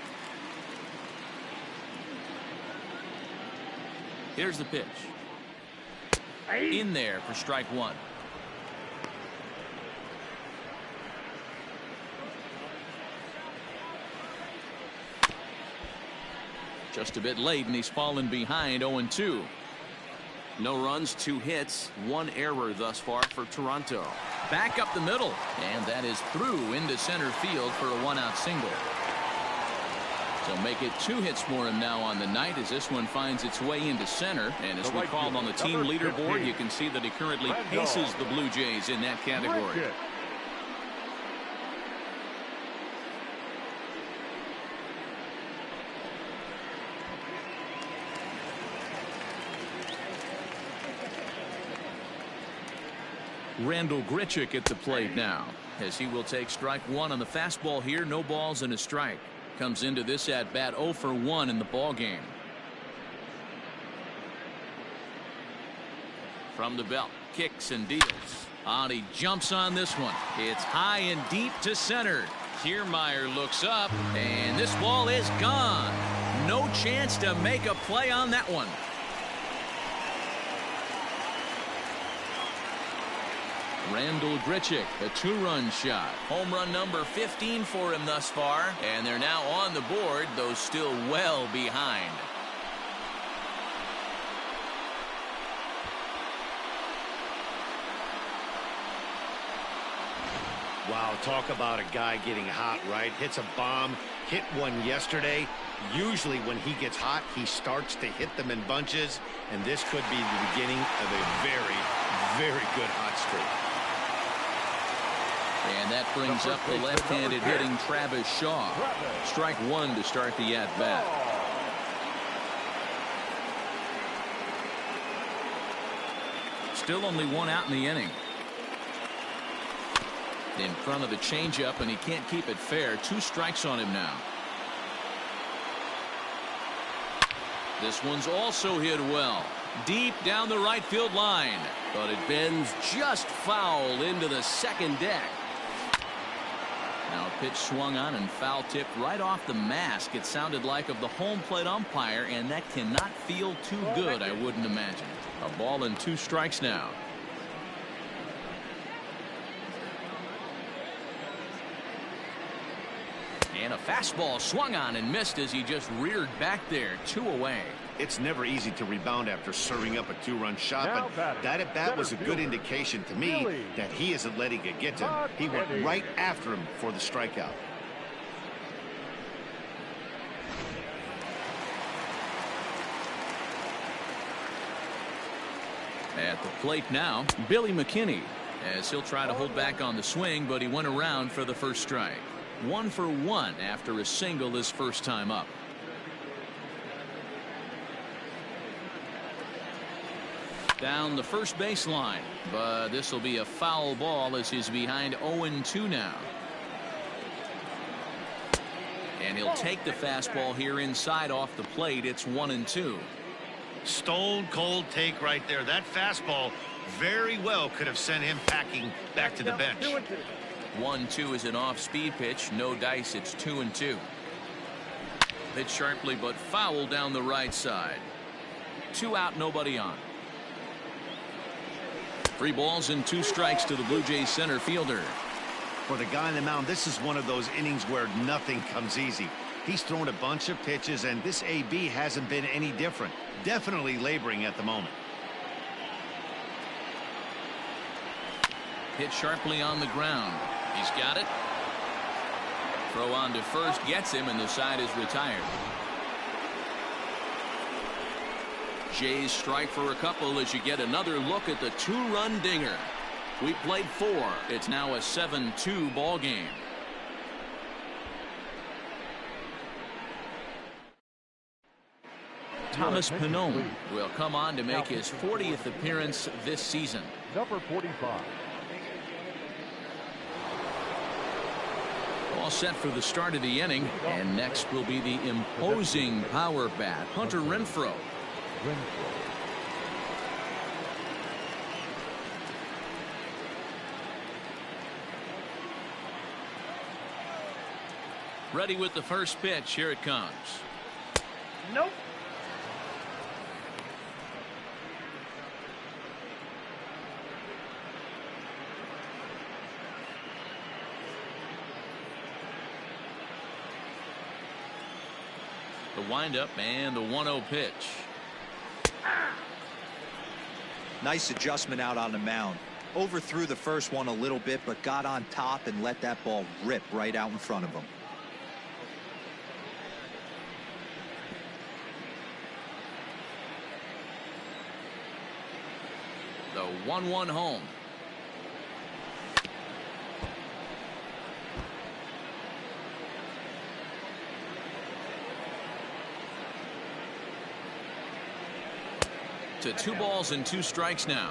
Here's the pitch. In there for strike 1. Just a bit late, and he's fallen behind 0-2. No runs, 2 hits, 1 error thus far for Toronto. Back up the middle, and that is through into center field for a 1-out single. So make it 2 hits for him now on the night as this one finds its way into center. And as we called on the team leaderboard, you can see that he currently paces the Blue Jays in that category. Randall Grichuk at the plate now, as he will take strike 1 on the fastball here. No balls and a strike. Comes into this at bat 0 for 1 in the ball game. From the belt, kicks and deals. He jumps on this one. It's high and deep to center. Kiermaier looks up, and this ball is gone. No chance to make a play on that one. Randall Grichuk, a 2-run shot. Home run number 15 for him thus far. And they're now on the board, though still well behind. Wow, talk about a guy getting hot, right? Hits a bomb, hit one yesterday. Usually when he gets hot, he starts to hit them in bunches. And this could be the beginning of a very, very good hot streak. And that brings up the left-handed hitting Travis Shaw. Strike 1 to start the at-bat. Still only 1 out in the inning. In front of the changeup, and he can't keep it fair. 2 strikes on him now. This one's also hit well. Deep down the right field line. But it bends just foul into the second deck. Now a pitch swung on and foul tipped right off the mask. It sounded like of the home plate umpire, and that cannot feel too good, I wouldn't imagine. A ball and 2 strikes now. And a fastball swung on and missed as he just reared back there. 2 away. It's never easy to rebound after serving up a 2-run shot, but that at bat was a good indication to me that he isn't letting it get to him. He went right after him for the strikeout. At the plate now, Billy McKinney, as he'll try to hold back on the swing, but he went around for the first strike. 1 for 1 after a single his first time up. Down the first baseline, but this will be a foul ball as he's behind 0-2 now. And he'll take the fastball here inside off the plate. It's 1-2. Stone cold take right there. That fastball very well could have sent him packing back to the bench. 1-2 is an off-speed pitch. No dice. It's 2-2. Hit sharply but foul down the right side. 2 out, nobody on. 3 balls and 2 strikes to the Blue Jays center fielder. For the guy on the mound, this is one of those innings where nothing comes easy. He's thrown a bunch of pitches, and this AB hasn't been any different. Definitely laboring at the moment. Hit sharply on the ground. He's got it. Throw on to first gets him, and the side is retired. Jays strike for a couple as you get another look at the 2-run dinger. We played 4. It's now a 7-2 ball game. Thomas Pannone will come on to make his 40th appearance this season. Number 45. All set for the start of the inning, and next will be the imposing power bat, Hunter Renfroe. Ready with the first pitch. Here it comes. Nope. The windup and the 1-0 pitch. Nice adjustment out on the mound. Overthrew the first one a little bit, but got on top and let that ball rip right out in front of him. The 1-1 home. To 2 balls and 2 strikes now.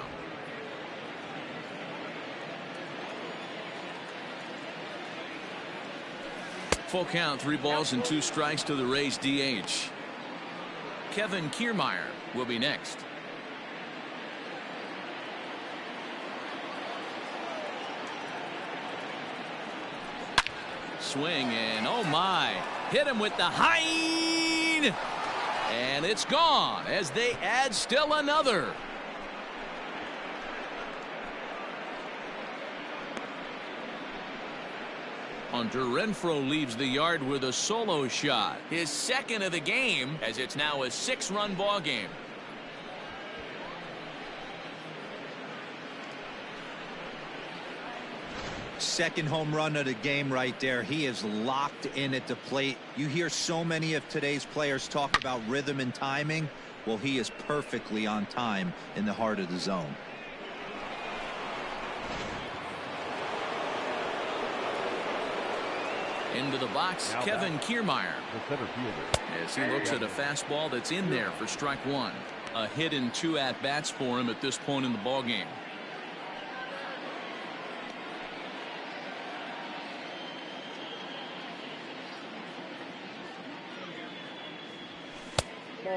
Full count, 3 balls and 2 strikes to the Rays DH. Kevin Kiermaier will be next. Swing, and oh my, hit him with the hind, and it's gone as they add still another. Hunter Renfroe leaves the yard with a solo shot, his second of the game, as it's now a 6-run ball game. Second home run of the game right there. He is locked in at the plate. You hear so many of today's players talk about rhythm and timing. Well, he is perfectly on time in the heart of the zone. Into the box, Now Kevin Kiermaier, The center fielder. as he looks at a fastball that's in there for strike 1. A hit and 2 at-bats for him at this point in the ball game.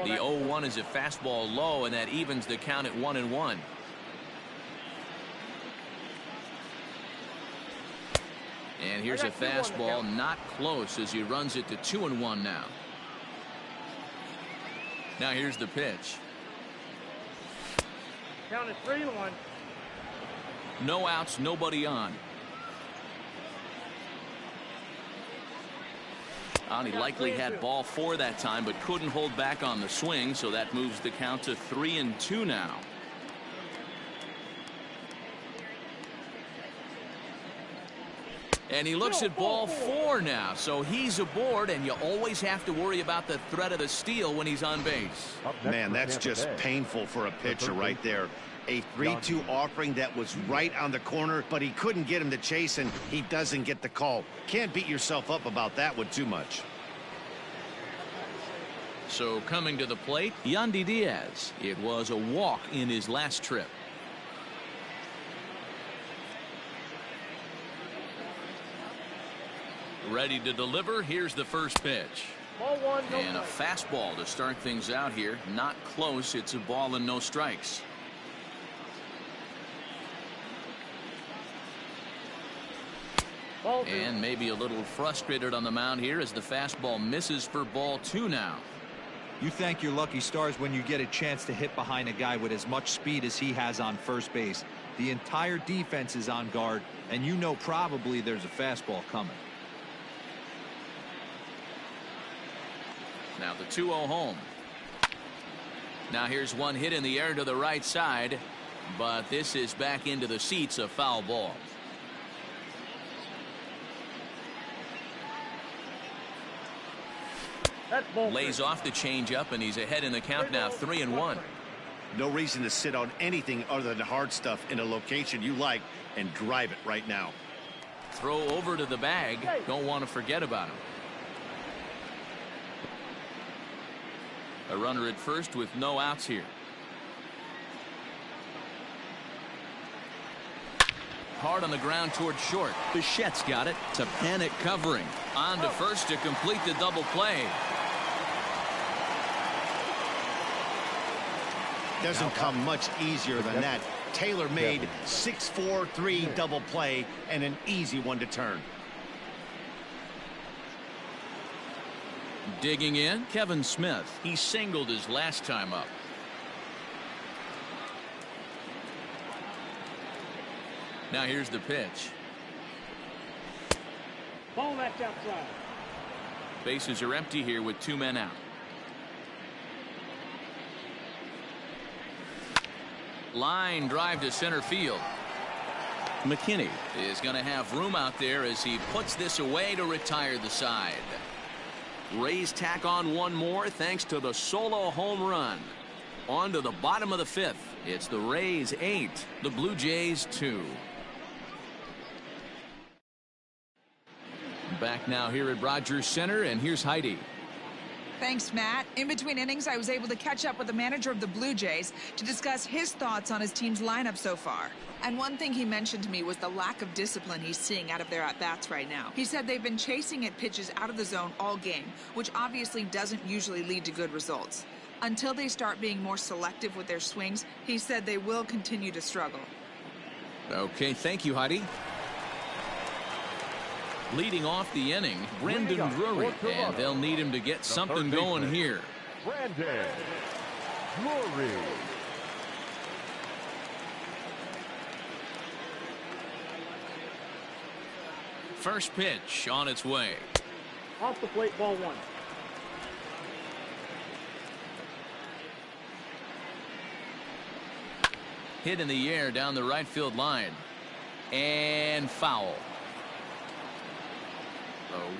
The 0-1 is a fastball low, and that evens the count at 1-1. And here's a fastball not close as he runs it to 2-1 now. Now here's the pitch. Count is 3-1. No outs, nobody on. And he likely had ball 4 that time, but couldn't hold back on the swing, so that moves the count to 3-2 now. And he looks at ball 4 now, so he's aboard, and you always have to worry about the threat of the steal when he's on base. Man, that's just painful for a pitcher right there. A 3-2 offering that was right on the corner, but he couldn't get him to chase, and he doesn't get the call. Can't beat yourself up about that one too much. So coming to the plate, Yandy Diaz. It was a walk in his last trip. Ready to deliver. Here's the first pitch. Ball 1, no And a strike. fastball to start things out here. Not close. It's a ball and no strikes. Ball 2. And maybe a little frustrated on the mound here as the fastball misses for ball 2 now. You thank your lucky stars when you get a chance to hit behind a guy with as much speed as he has on first base. The entire defense is on guard, and you know probably there's a fastball coming. Now the 2-0 home. Now here's one hit in the air to the right side, but this is back into the seats, a foul ball. That's ball Lays off the changeup, and he's ahead in the count now, 3-1. No reason to sit on anything other than hard stuff in a location you like and drive it right now. Throw over to the bag. Don't want to forget about him. A runner at first with no outs here. Hard on the ground toward short. Bichette's got it to panic covering. On to first to complete the double play. Doesn't come much easier than that. Taylor made 6-4-3 double play and an easy one to turn. Digging in, Kevin Smith. He singled his last time up. Now here's the pitch. Ball that's outside. Bases are empty here with 2 men out. Line drive to center field. McKinney is going to have room out there as he puts this away to retire the side. Rays tack on one more thanks to the solo home run. On to the bottom of the 5th. It's the Rays 8, the Blue Jays 2. Back now here at Rogers Center, and here's Heidi. Thanks, Matt. In between innings, I was able to catch up with the manager of the Blue Jays to discuss his thoughts on his team's lineup so far. And one thing he mentioned to me was the lack of discipline he's seeing out of their at-bats right now. He said they've been chasing at pitches out of the zone all game, which obviously doesn't usually lead to good results. Until they start being more selective with their swings, he said they will continue to struggle. Okay, thank you, Heidi. Leading off the inning, Brandon Drury, and they'll need him to get something going here. Brandon Drury. First pitch on its way. Off the plate, ball 1. Hit in the air down the right field line. And foul.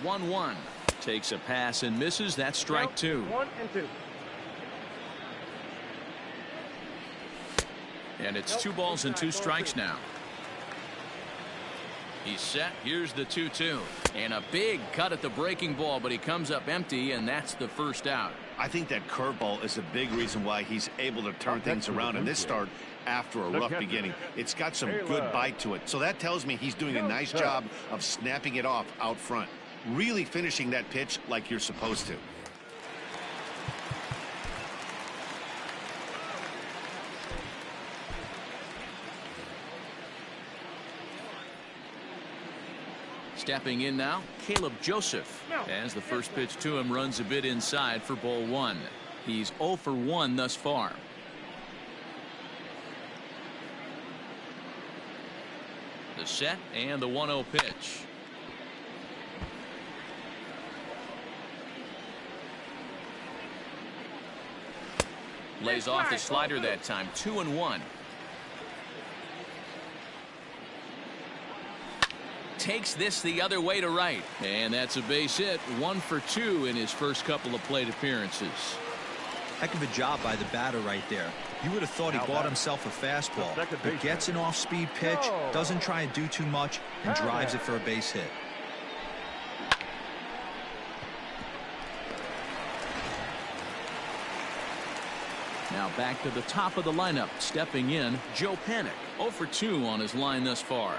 The 1-1 takes a pass and misses. That's strike 2. 1 and 2. And it's 2 balls and 2 strikes now. He's set. Here's the 2-2. And a big cut at the breaking ball, but he comes up empty, and that's the first out. I think that curveball is a big reason why he's able to turn things around in this start after a rough beginning. It's got some good bite to it. So that tells me he's doing a nice job of snapping it off out front. Really finishing that pitch like you're supposed to. Stepping in now, Caleb Joseph, as the first pitch to him runs a bit inside for ball 1. He's 0 for 1 thus far. The set and the 1-0 pitch. Lays off the slider that time. 2-1. Takes this the other way to right. And that's a base hit. 1 for 2 in his first couple of plate appearances. Heck of a job by the batter right there. You would have thought he bought himself a fastball, but gets an off-speed pitch, doesn't try and do too much, and drives it for a base hit. Now back to the top of the lineup. Stepping in, Joe Panik. 0 for 2 on his line thus far.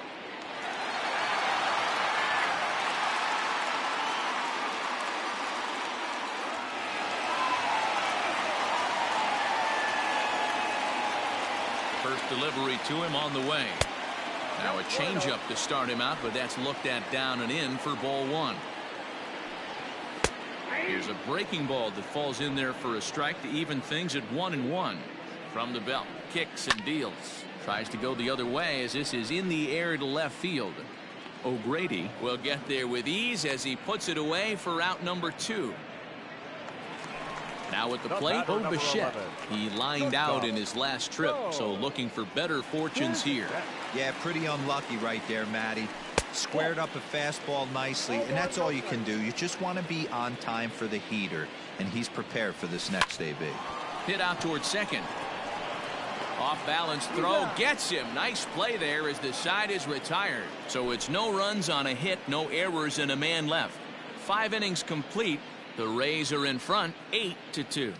First delivery to him on the way. Now a changeup to start him out, but that's looked at down and in for ball 1. Here's a breaking ball that falls in there for a strike to even things at 1-1. From the belt, kicks and deals. Tries to go the other way as this is in the air to left field. O'Grady will get there with ease as he puts it away for out number 2. Now at the plate, Bo Bichette. He lined out in his last trip, so looking for better fortunes here. Yeah, pretty unlucky right there, Matty. Squared up a fastball nicely, and that's all you can do. You just want to be on time for the heater, and he's prepared for this next AB. Hit out towards second. Off balance throw gets him. Nice play there as the side is retired. So it's no runs on a hit, no errors, and a man left. 5 innings complete. The Rays are in front 8-2.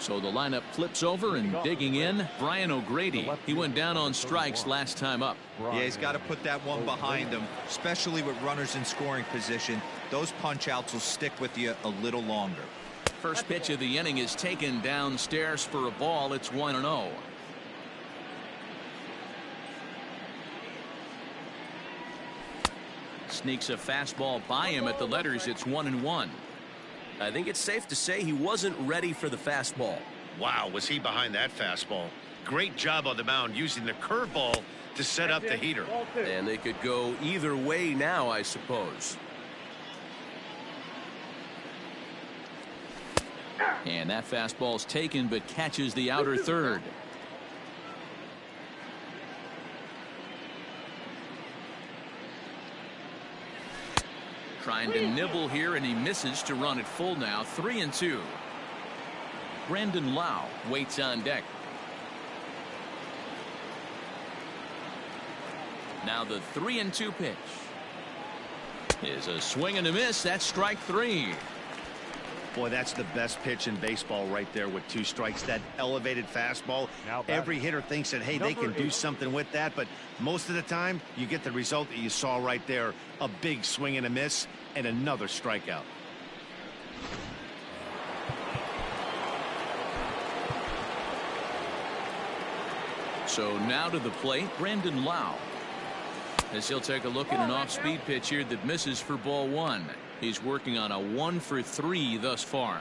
So the lineup flips over, and digging in, Brian O'Grady. He went down on strikes last time up. Yeah, he's got to put that one behind him, especially with runners in scoring position. Those punch outs will stick with you a little longer. First pitch of the inning is taken downstairs for a ball. It's 1-0. Sneaks a fastball by him at the letters. It's 1-1. I think it's safe to say he wasn't ready for the fastball. Wow, was he behind that fastball? Great job on the mound using the curveball to set up the heater. And they could go either way now, I suppose. And that fastball's taken, but catches the outer third. Trying to nibble here, and he misses to run it full now. 3-2. Brandon Lau waits on deck. Now the 3-2 pitch is a swing and a miss. That's strike 3. Boy, that's the best pitch in baseball right there with 2 strikes. That elevated fastball. Every hitter thinks that, hey, they can do something with that, but most of the time you get the result that you saw right there. A big swing and a miss and another strikeout. So now to the plate, Brandon Lau, as he'll take a look at an off-speed pitch here that misses for ball 1. He's working on a 1 for 3 thus far.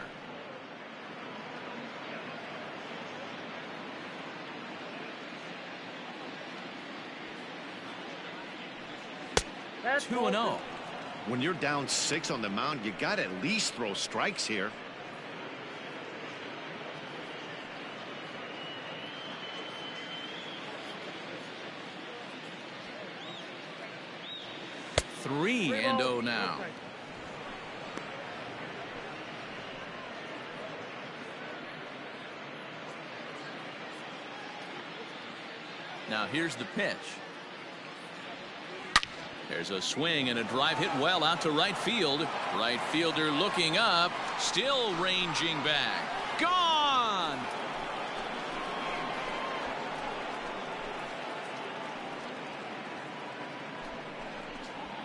That's 2-0. When you're down 6 on the mound, you got to at least throw strikes here. Three and 0 now. Now here's the pitch. There's a swing and a drive hit well out to right field. Right fielder looking up, still ranging back. Gone!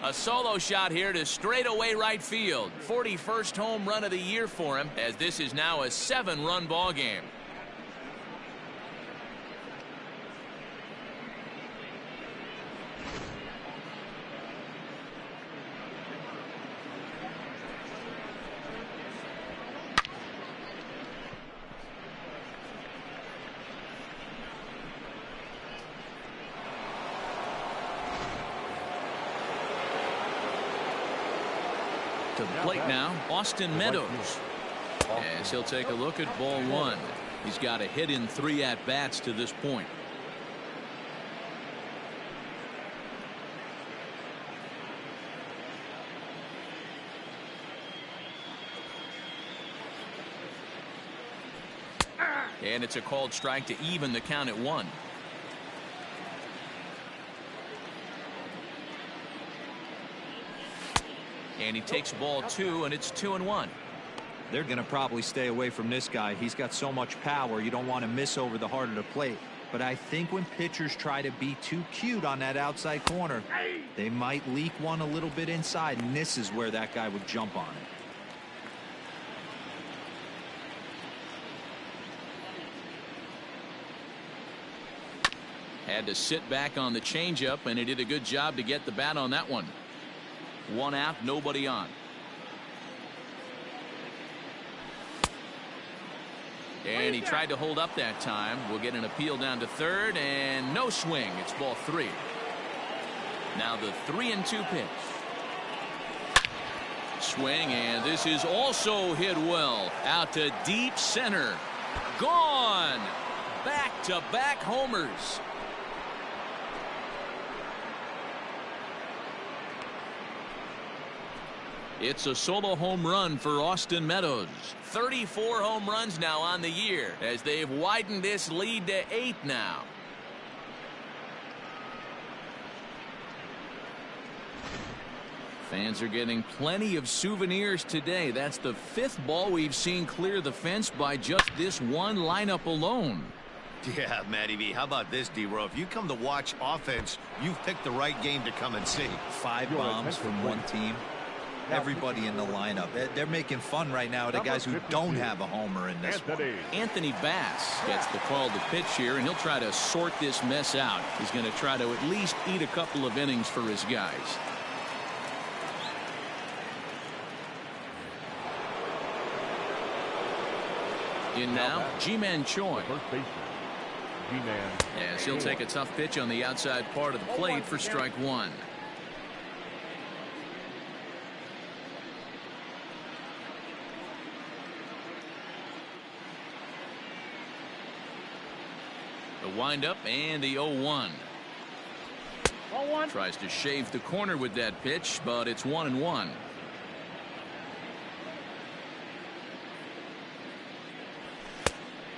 A solo shot here to straightaway right field. 41st home run of the year for him, as this is now a 7-run ball game. To the plate now, Austin Meadows, as he'll take a look at ball 1. He's got a hit in 3 at-bats to this point. And it's a called strike to even the count at 1. And he takes ball 2, and it's 2-1. They're going to probably stay away from this guy. He's got so much power. You don't want to miss over the heart of the plate. But I think when pitchers try to be too cute on that outside corner, they might leak one a little bit inside, and this is where that guy would jump on it. Had to sit back on the changeup, and he did a good job to get the bat on that one. 1 out, nobody on. And he tried to hold up that time. We'll get an appeal down to third, and no swing. It's ball 3. Now the 3-2 pitch. Swing, and this is also hit well. Out to deep center. Gone. Back-to-back homers. It's a solo home run for Austin Meadows. 34 home runs now on the year as they've widened this lead to 8 now. Fans are getting plenty of souvenirs today. That's the 5th ball we've seen clear the fence by just this one lineup alone. Yeah, Matty B. How about this, D-Row? If you come to watch offense, you've picked the right game to come and see. 5 bombs from one team. Everybody in the lineup. They're making fun right now of the guys who don't have a homer in this one. Anthony Bass gets the call to pitch here, and he'll try to sort this mess out. He's going to try to at least eat a couple of innings for his guys. In now, Ji-Man Choi. First baseman, Ji-Man. Yes, he'll take a tough pitch on the outside part of the plate for strike 1. The windup and the 0-1. Tries to shave the corner with that pitch, but it's 1-1.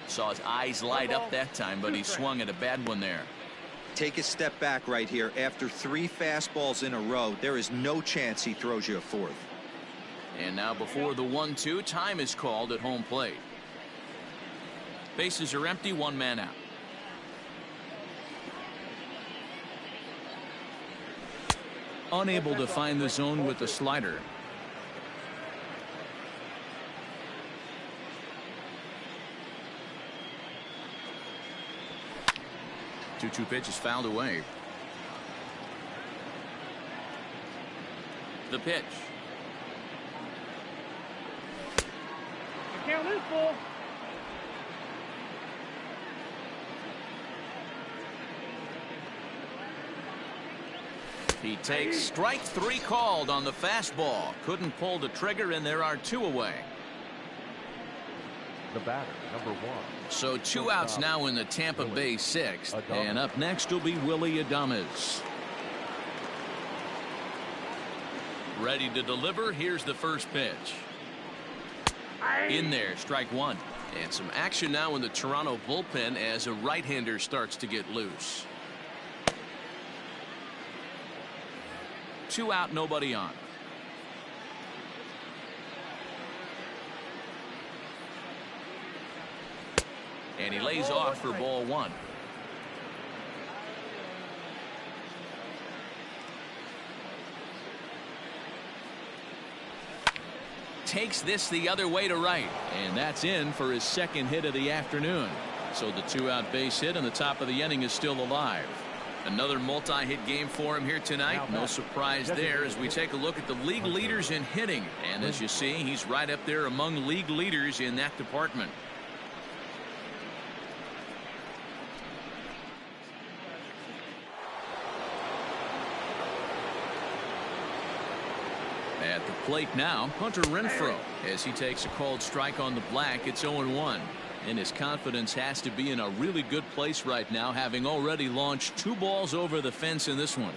Saw his eyes light up that time, but he swung at a bad one there. Take a step back right here. After 3 fastballs in a row, there is no chance he throws you a 4th. And now before the 1-2, time is called at home plate. Bases are empty, 1 man out. Unable to find the zone with the slider. Two pitch is fouled away. The pitch. The count is full. He takes strike 3 called on the fastball. Couldn't pull the trigger, and there are 2 away. The batter, number 1. So 2 outs now in the Tampa Bay 6th. And up next will be Willy Adames. Ready to deliver. Here's the first pitch. In there, strike 1. And some action now in the Toronto bullpen as a right-hander starts to get loose. 2 out, nobody on. And he lays off for ball 1. Takes this the other way to right, and that's in for his 2nd hit of the afternoon. So the 2-out base hit in the top of the inning is still alive. Another multi-hit game for him here tonight. No surprise there as we take a look at the league leaders in hitting. And as you see, he's right up there among league leaders in that department. At the plate now, Hunter Renfroe, as he takes a called strike on the black. It's 0-1. And his confidence has to be in a really good place right now, having already launched 2 balls over the fence in this one.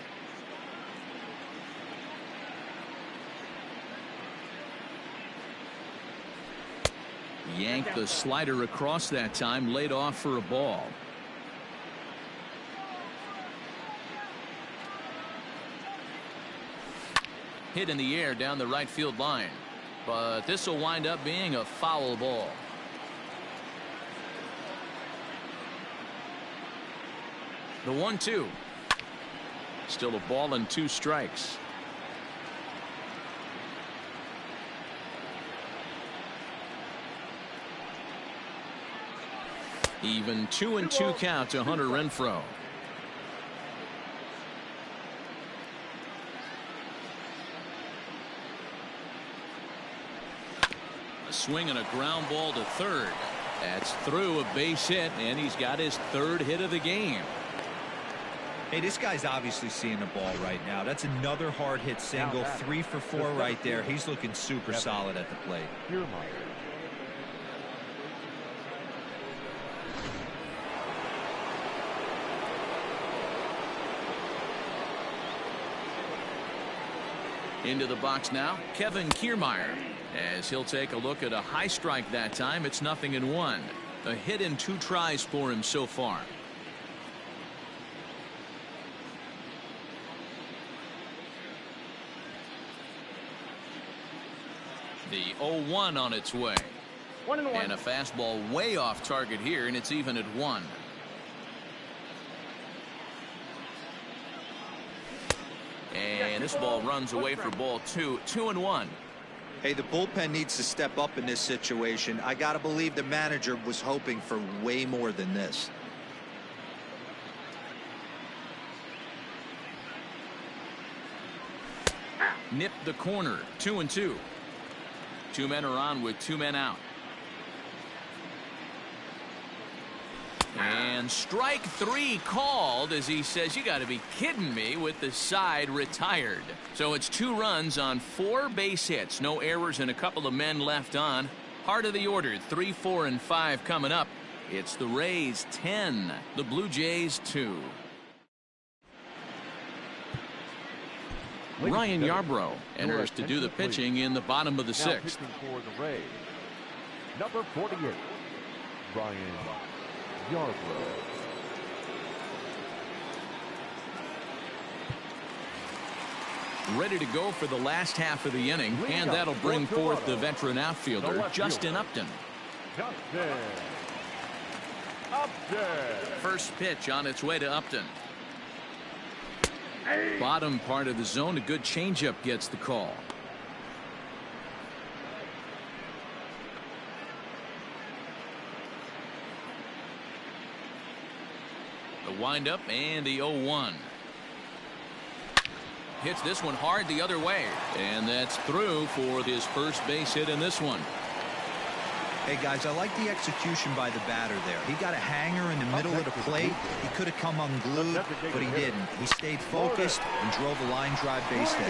Yanked the slider across that time, laid off for a ball. Hit in the air down the right field line, but this will wind up being a foul ball. The 1-2. Still a ball and 2 strikes. Even 2-2 count to Hunter Renfroe. A swing and a ground ball to third. That's through a base hit, and he's got his third hit of the game. Hey, this guy's obviously seeing the ball right now. That's another hard hit single. 3 for 4 right there. He's looking super solid at the plate. Into the box now, Kevin Kiermaier, as he'll take a look at a high strike that time. It's 0-1. A hit in 2 tries for him so far. The 0-1 on its way. 1-1. And a fastball way off target here, and it's even at 1. And this ball runs away for ball 2. 2-1. Hey, the bullpen needs to step up in this situation. I got to believe the manager was hoping for way more than this. Nipped the corner. 2-2. 2 men are on with 2 men out. And strike 3 called, as he says, you got to be kidding me, with the side retired. So it's 2 runs on 4 base hits. No errors and a couple of men left on. Heart of the order, 3, 4, and 5 coming up. It's the Rays 10, the Blue Jays 2. Ryan Yarbrough enters to do the pitching in the bottom of the 6th. Pitching for the Rays, number 48, Ryan Yarbrough. Ready to go for the last half of the inning, and that'll bring forth the veteran outfielder, Justin Upton. First pitch on its way to Upton. Bottom part of the zone, a good changeup gets the call. The windup and the 0-1. Hits this one hard the other way, and that's through for his first base hit in this one. Hey, guys, I like the execution by the batter there. He got a hanger in the middle of the plate. He could have come unglued, but he didn't. He stayed focused and drove a line drive base hit.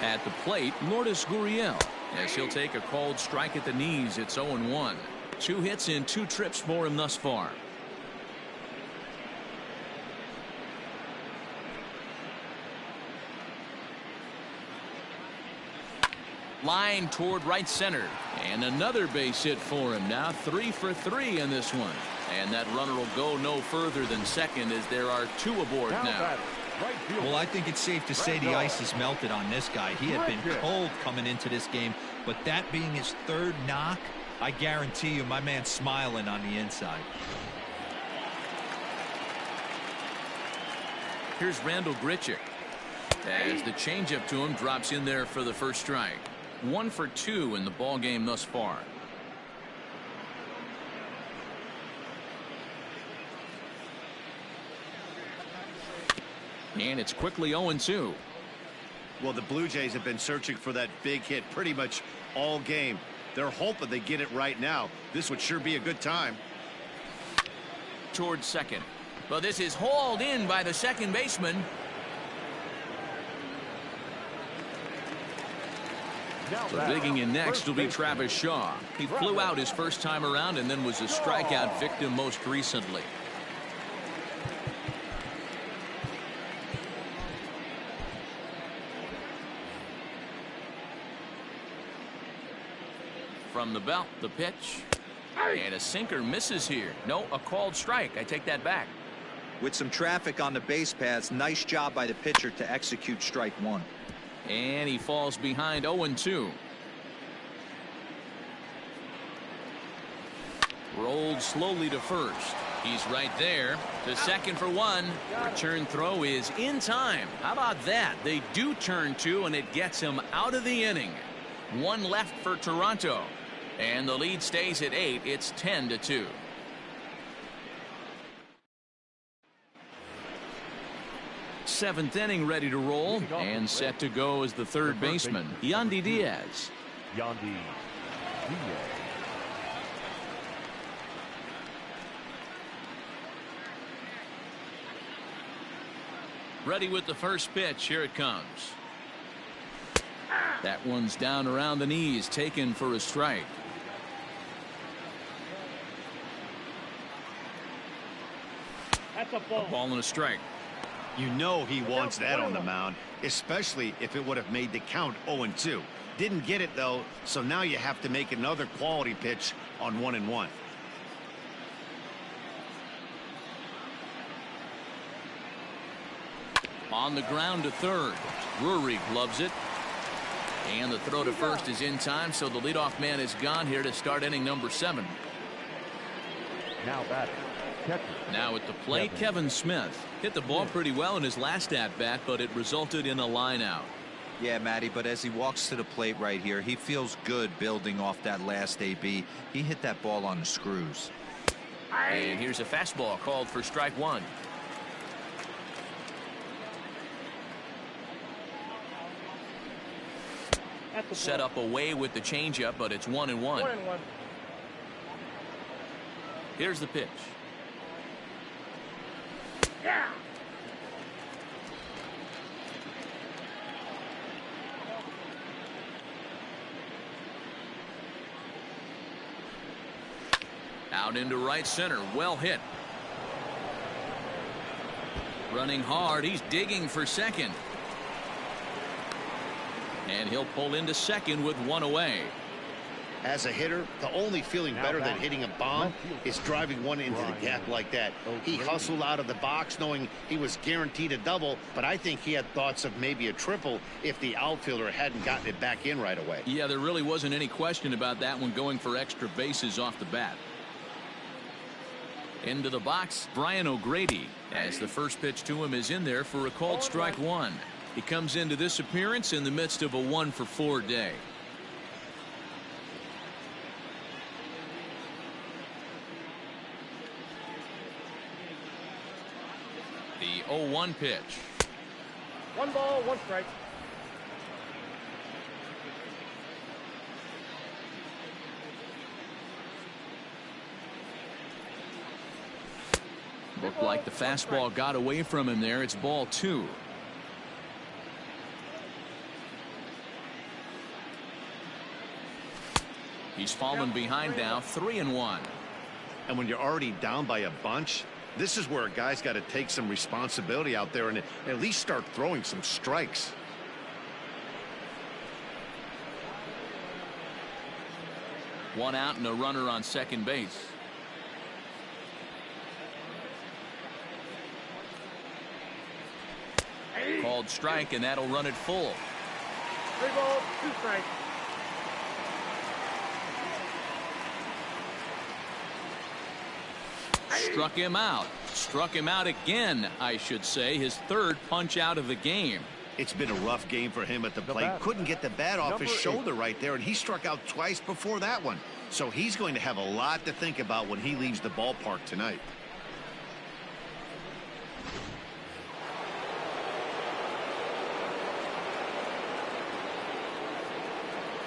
At the plate, Lourdes Gurriel, as he'll take a called strike at the knees. It's 0-1. 2 hits in 2 trips for him thus far. Line toward right center, and another base hit for him. Now 3 for 3 in this one, and that runner will go no further than second, as there are 2 aboard now. Well, I think it's safe to say the ice has melted on this guy. He had been cold coming into this game, but that being his 3rd knock, I guarantee you my man's smiling on the inside. Here's Randall Grichuk, as the changeup to him drops in there for the first strike. 1 for 2 in the ball game thus far. And it's quickly 0-2. Well, the Blue Jays have been searching for that big hit pretty much all game. They're hoping they get it right now. This would sure be a good time. Towards second. Well, this is hauled in by the second baseman. So digging in next will be Travis Shaw. He flew out his first time around and then was a strikeout victim most recently. From the belt, the pitch. And a sinker misses here. No, a called strike. I take that back. With some traffic on the base paths, nice job by the pitcher to execute strike 1. And he falls behind 0-2. Rolled slowly to first. He's right there. To second for 1. Return throw is in time. How about that? They do turn 2, and it gets him out of the inning. 1 left for Toronto. And the lead stays at 8. It's 10-2. Seventh inning ready to roll and set to go as the third baseman, Yandy Diaz. Yandy Diaz. Ready with the first pitch. Here it comes. That one's down around the knees, taken for a strike. That's a ball. A ball and a strike. You know he wants that on the mound, especially if it would have made the count 0-2. Didn't get it, though, so now you have to make another quality pitch on 1-1. On the ground to third. Drury gloves it. And the throw to first is in time, so the leadoff man is gone here to start inning number 7. Now batting. Catcher. Now at the plate, Kevin Smith. Hit the ball pretty well in his last at-bat, but it resulted in a line out. Yeah, Matty, but as he walks to the plate right here, he feels good building off that last AB. He hit that ball on the screws. And here's a fastball called for strike 1. Set up away with the changeup, but it's 1-1. Here's the pitch. Yeah. Out into right center. Well hit. Running hard. He's digging for second. And he'll pull into second with one away. As a hitter, the only feeling better than hitting a bomb is driving one into the gap like that. He hustled out of the box knowing he was guaranteed a double, but I think he had thoughts of maybe a triple if the outfielder hadn't gotten it back in right away. Yeah, there really wasn't any question about that one, going for extra bases off the bat. Into the box, Brian O'Grady, as the first pitch to him is in there for a called strike 1. He comes into this appearance in the midst of a 1-for-4 day. The 0-1 pitch. 1 ball, 1 strike. Looked like the fastball got away from him there. It's ball 2. He's fallen behind now, 3-1. And when you're already down by a bunch, this is where a guy's got to take some responsibility out there and at least start throwing some strikes. One out and a runner on second base. Called strike, and that'll run it full. 3 balls, 2 strikes. Struck him out. Struck him out again, I should say. His third punch out of the game. It's been a rough game for him at the plate. Couldn't get the bat off his shoulder right there, and he struck out twice before that one. So he's going to have a lot to think about when he leaves the ballpark tonight.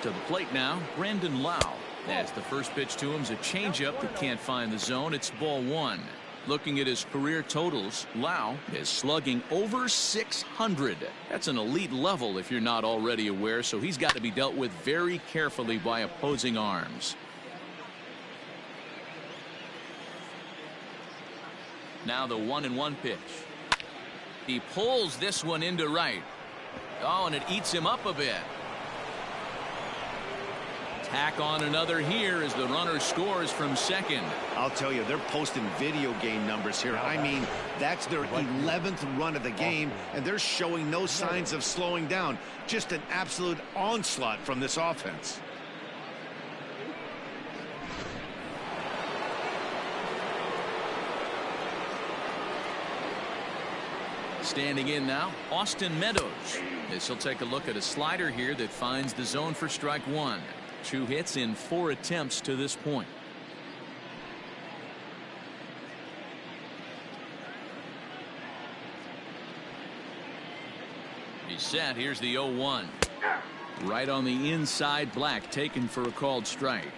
To the plate now, Brandon Lau. As the first pitch to him's a changeup that can't find the zone. It's ball 1. Looking at his career totals, Lau is slugging over 600. That's an elite level if you're not already aware, so he's got to be dealt with very carefully by opposing arms. Now the 1-1 pitch. He pulls this one into right. Oh, and it eats him up a bit. Tack on another here as the runner scores from second. I'll tell you, they're posting video game numbers here. I mean, that's their 11th run of the game, and they're showing no signs of slowing down. Just an absolute onslaught from this offense. Standing in now, Austin Meadows. This will take a look at a slider here that finds the zone for strike 1. 2 hits in 4 attempts to this point. He's set. Here's the 0-1. Right on the inside, Black taken for a called strike.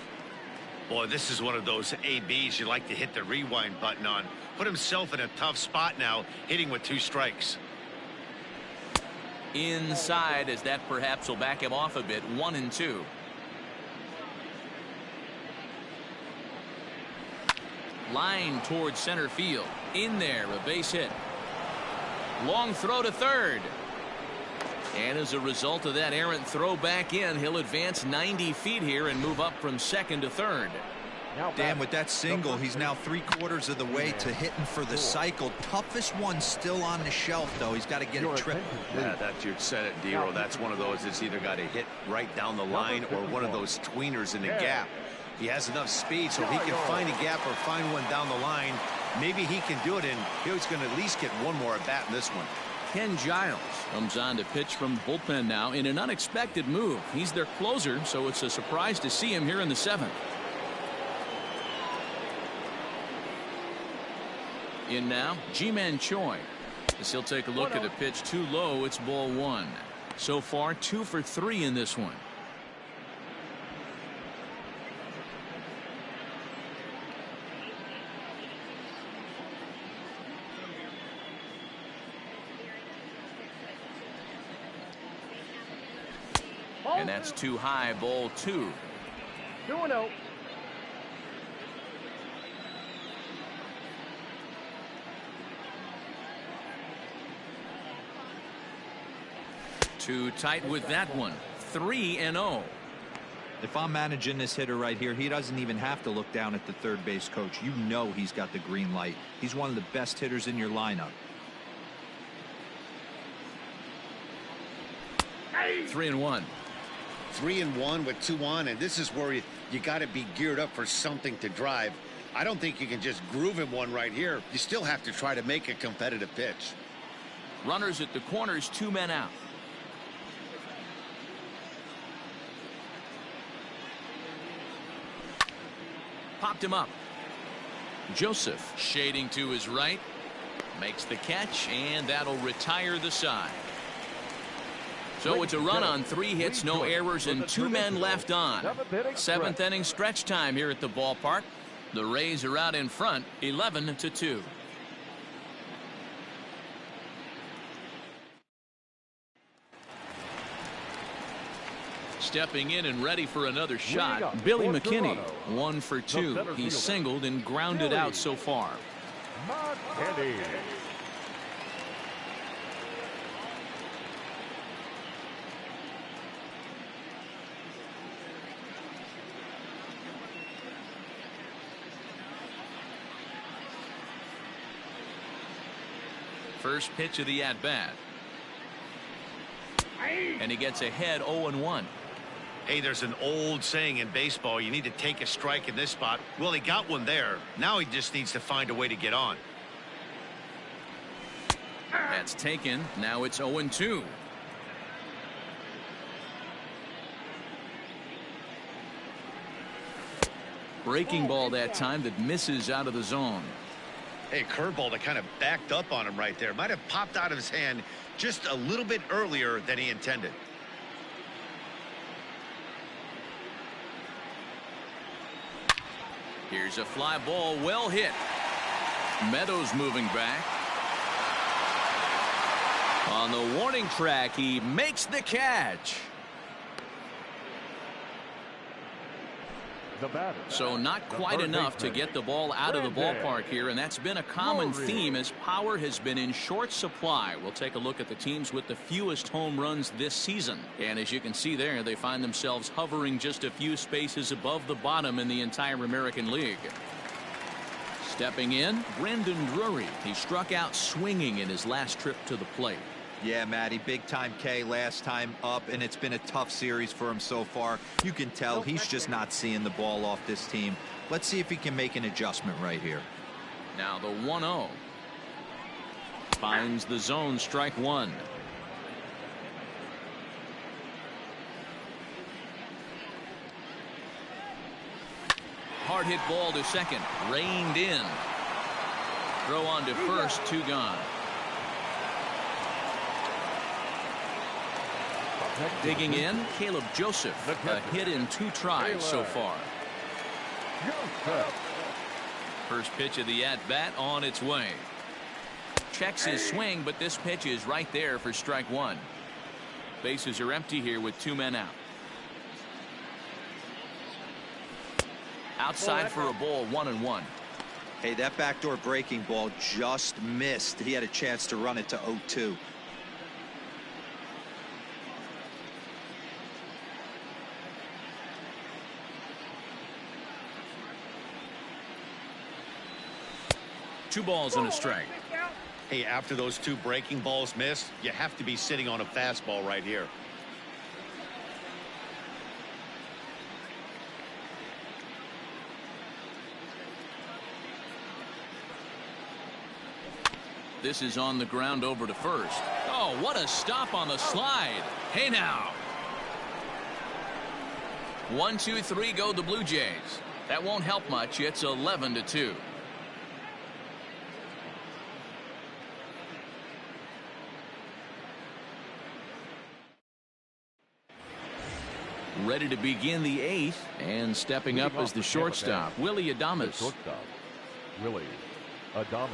Boy, this is one of those ABs you like to hit the rewind button on. Put himself in a tough spot now, hitting with 2 strikes. Inside, as that perhaps will back him off a bit. 1-2. Line towards center field. In there, a base hit. Long throw to third. And as a result of that errant throw back in, he'll advance 90 feet here and move up from second to third. Dan, with that single, he's now 3/4 of the way to hitting for the cycle. Toughest one still on the shelf, though. He's got to get a triple. Yeah, that's your set it, Dero. That's one of those that's either got to hit right down the line or one of those tweeners in the gap. He has enough speed so he can find a gap or find one down the line. Maybe he can do it, and he's going to at least get one more at bat in this one. Ken Giles comes on to pitch from the bullpen now in an unexpected move. He's their closer, so it's a surprise to see him here in the 7th. In now, Ji-Man Choi. As he'll take a look at a pitch too low, it's ball 1. So far, 2 for 3 in this one. And that's too high, ball 2. 2-0. Too tight with that one. 3-0. If I'm managing this hitter right here, he doesn't even have to look down at the third base coach. You know he's got the green light. He's one of the best hitters in your lineup. 3-1. 3-1 with 2 on, and this is where you got to be geared up for something to drive. I don't think you can just groove him one right here. You still have to try to make a competitive pitch. Runners at the corners, 2 men out. Popped him up. Joseph shading to his right. Makes the catch, and that'll retire the side. So it's a run on 3 hits, no errors, and 2 men left on. 7th inning stretch time here at the ballpark. The Rays are out in front, 11-2. Stepping in and ready for another shot, Billy McKinney, 1 for 2. He's singled and grounded out so far. McKinney. First pitch of the at-bat. And he gets ahead 0-1. Hey, there's an old saying in baseball, you need to take a strike in this spot. Well, he got one there. Now he just needs to find a way to get on. That's taken. Now it's 0-2. Breaking ball that time that misses out of the zone. Hey, curveball that kind of backed up on him right there. Might have popped out of his hand just a little bit earlier than he intended. Here's a fly ball, well hit. Meadows moving back. On the warning track, he makes the catch. So not quite enough to get the ball out of the ballpark here, and that's been a common theme as power has been in short supply. We'll take a look at the teams with the fewest home runs this season, and as you can see there, they find themselves hovering just a few spaces above the bottom in the entire American League. Stepping in, Brandon Drury. He struck out swinging in his last trip to the plate. Yeah, Matty, big time K last time up, and it's been a tough series for him so far. You can tell he's just not seeing the ball off this team. Let's see if he can make an adjustment right here. Now the 1-0. Finds the zone, strike 1. Hard hit ball to second, reined in. Throw on to first, 2 gone. Digging in, Caleb Joseph. A hit in 2 tries so far. First pitch of the at-bat on its way. Checks his swing, but this pitch is right there for strike 1. Bases are empty here with 2 men out. Outside for a ball, 1-1. Hey, that backdoor breaking ball just missed. He had a chance to run it to 0-2. Two balls and a strike. Hey, after those 2 breaking balls missed, you have to be sitting on a fastball right here. This is on the ground over to first. Oh, what a stop on the slide. Hey now. 1, 2, 3 go the Blue Jays. That won't help much. It's 11-2. Ready to begin the 8th, and stepping up as the shortstop, Willie Adames. Shortstop, Willie Adames.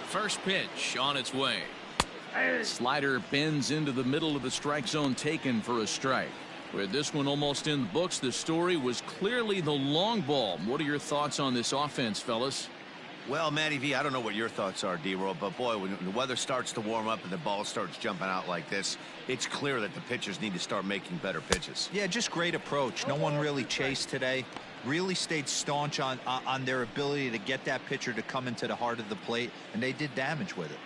First pitch on its way. Slider bends into the middle of the strike zone, taken for a strike. With this one almost in the books, the story was clearly the long ball. What are your thoughts on this offense, fellas? Well, Matty V, I don't know what your thoughts are, D-Roll, but boy, when the weather starts to warm up and the ball starts jumping out like this, it's clear that the pitchers need to start making better pitches. Yeah, just great approach. No one really chased today. Really stayed staunch on their ability to get that pitcher to come into the heart of the plate, and they did damage with it.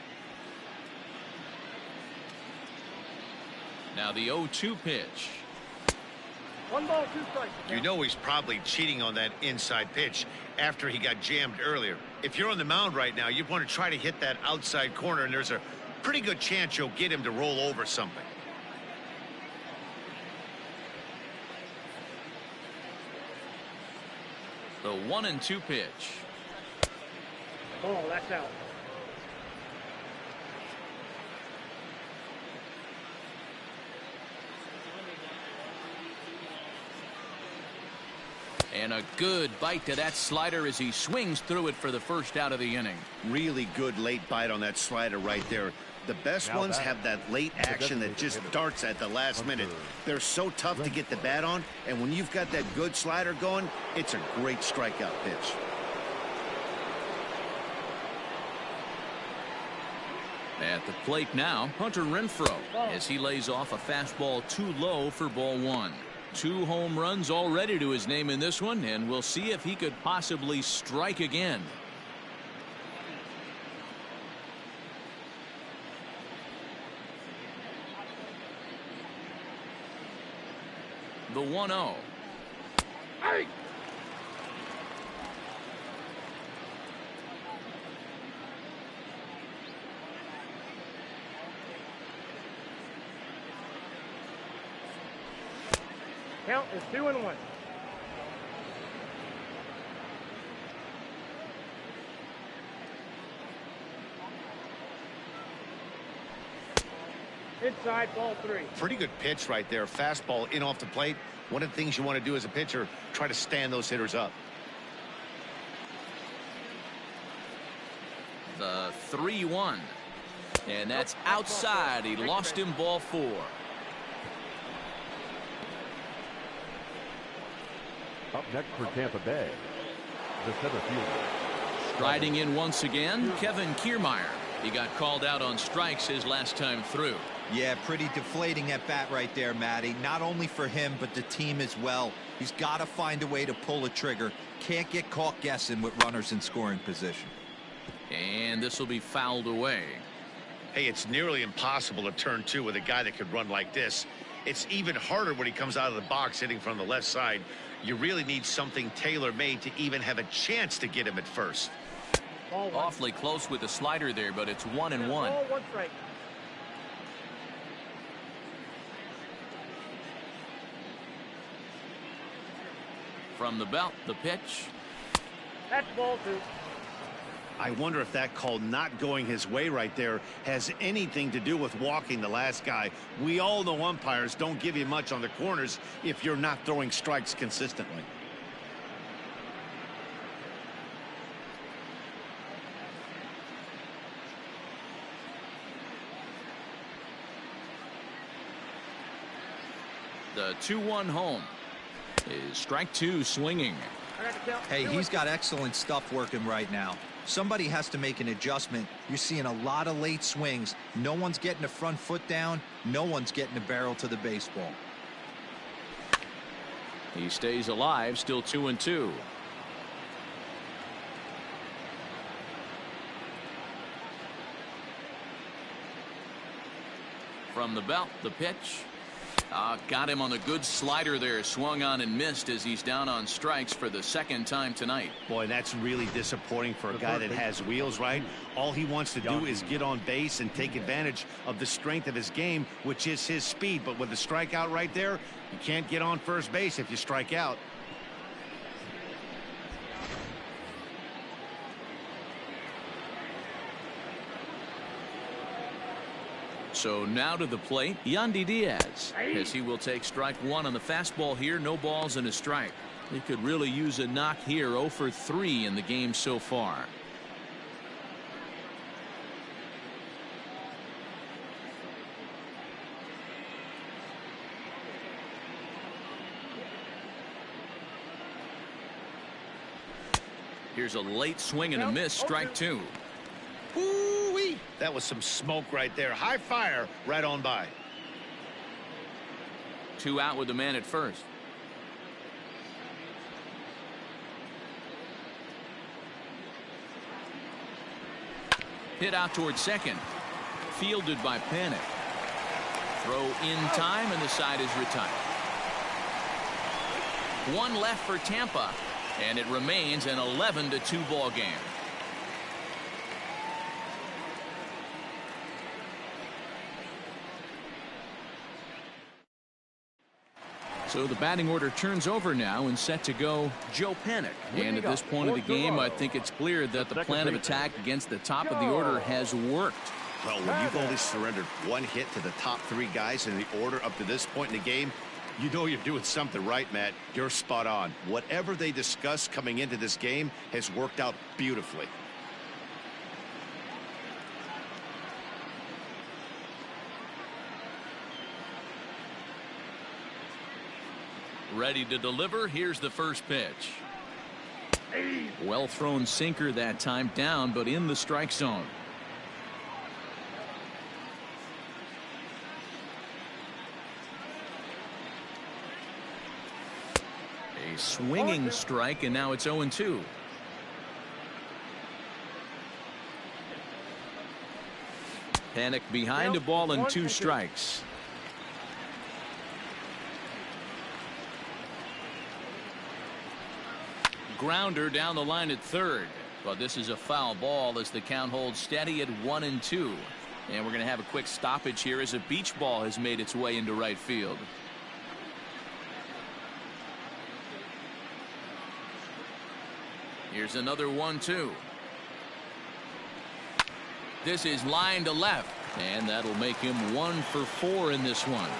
Now the 0-2 pitch. 1 ball, 2 strikes. You know he's probably cheating on that inside pitch after he got jammed earlier. If you're on the mound right now, you want to try to hit that outside corner, and there's a pretty good chance you'll get him to roll over something. The 1-2 pitch. Oh, that's out. And a good bite to that slider as he swings through it for the first out of the inning. Really good late bite on that slider right there. The best ones have that late action that just darts at the last minute. They're so tough to get the bat on, and when you've got that good slider going, it's a great strikeout pitch. At the plate now, Hunter Renfroe, as he lays off a fastball too low for ball 1. 2 home runs already to his name in this one, and we'll see if he could possibly strike again. The 1-0. Hey! Count is 2-1. Inside, ball 3. Pretty good pitch right there. Fastball in off the plate. One of the things you want to do as a pitcher, try to stand those hitters up. The 3-1. And that's outside. He lost him ball 4. Up next for Tampa Bay, the center fielder. Riding in once again, Kevin Kiermaier. He got called out on strikes his last time through. Yeah, pretty deflating at bat right there, Matty. Not only for him, but the team as well. He's got to find a way to pull a trigger. Can't get caught guessing with runners in scoring position. And this will be fouled away. Hey, it's nearly impossible to turn 2 with a guy that could run like this. It's even harder when he comes out of the box hitting from the left side. You really need something tailor-made to even have a chance to get him at first. Awfully close with the slider there, but it's 1-1. Ball 1 strike. From the belt, the pitch. That's ball 2. I wonder if that call not going his way right there has anything to do with walking the last guy. We all know umpires don't give you much on the corners if you're not throwing strikes consistently. The 2-1 home is strike two swinging. Hey, he's got excellent stuff working right now. Somebody has to make an adjustment. You're seeing a lot of late swings. No one's getting the front foot down. No one's getting the barrel to the baseball. He stays alive, still 2-2. From the belt, the pitch. Got him on the good slider there. Swung on and missed as he's down on strikes for the second time tonight. Boy, that's really disappointing for a guy that has wheels, right? All he wants to do is get on base and take advantage of the strength of his game, which is his speed. But with the strikeout right there, you can't get on first base if you strike out. So now to the plate, Yandy Diaz, as he will take strike one on the fastball here. No balls and a strike. He could really use a knock here. 0 for 3 in the game so far. Here's a late swing and a miss. Strike two. Ooh-wee. That was some smoke right there. High fire right on by. 2 out with the man at first. Hit out towards second. Fielded by Panic. Throw in time and the side is retired. 1 left for Tampa, and it remains an 11-2 ball game. So the batting order turns over now and set to go Joe Panic. And at this point of the game, I think it's clear that the plan of attack against the top of the order has worked. Well, when you've only surrendered 1 hit to the top 3 guys in the order up to this point in the game, you know you're doing something right, Matt. You're spot on. Whatever they discussed coming into this game has worked out beautifully. Ready to deliver. Here's the first pitch. Well thrown sinker that time, down but in the strike zone. A swinging strike, and now it's 0-2. Panic behind a ball and 2 strikes. Grounder down the line at third, but this is a foul ball as the count holds steady at 1-2. And we're going to have a quick stoppage here as a beach ball has made its way into right field. Here's another 1-2. This is line to left, and that'll make him 1 for 4 in this one.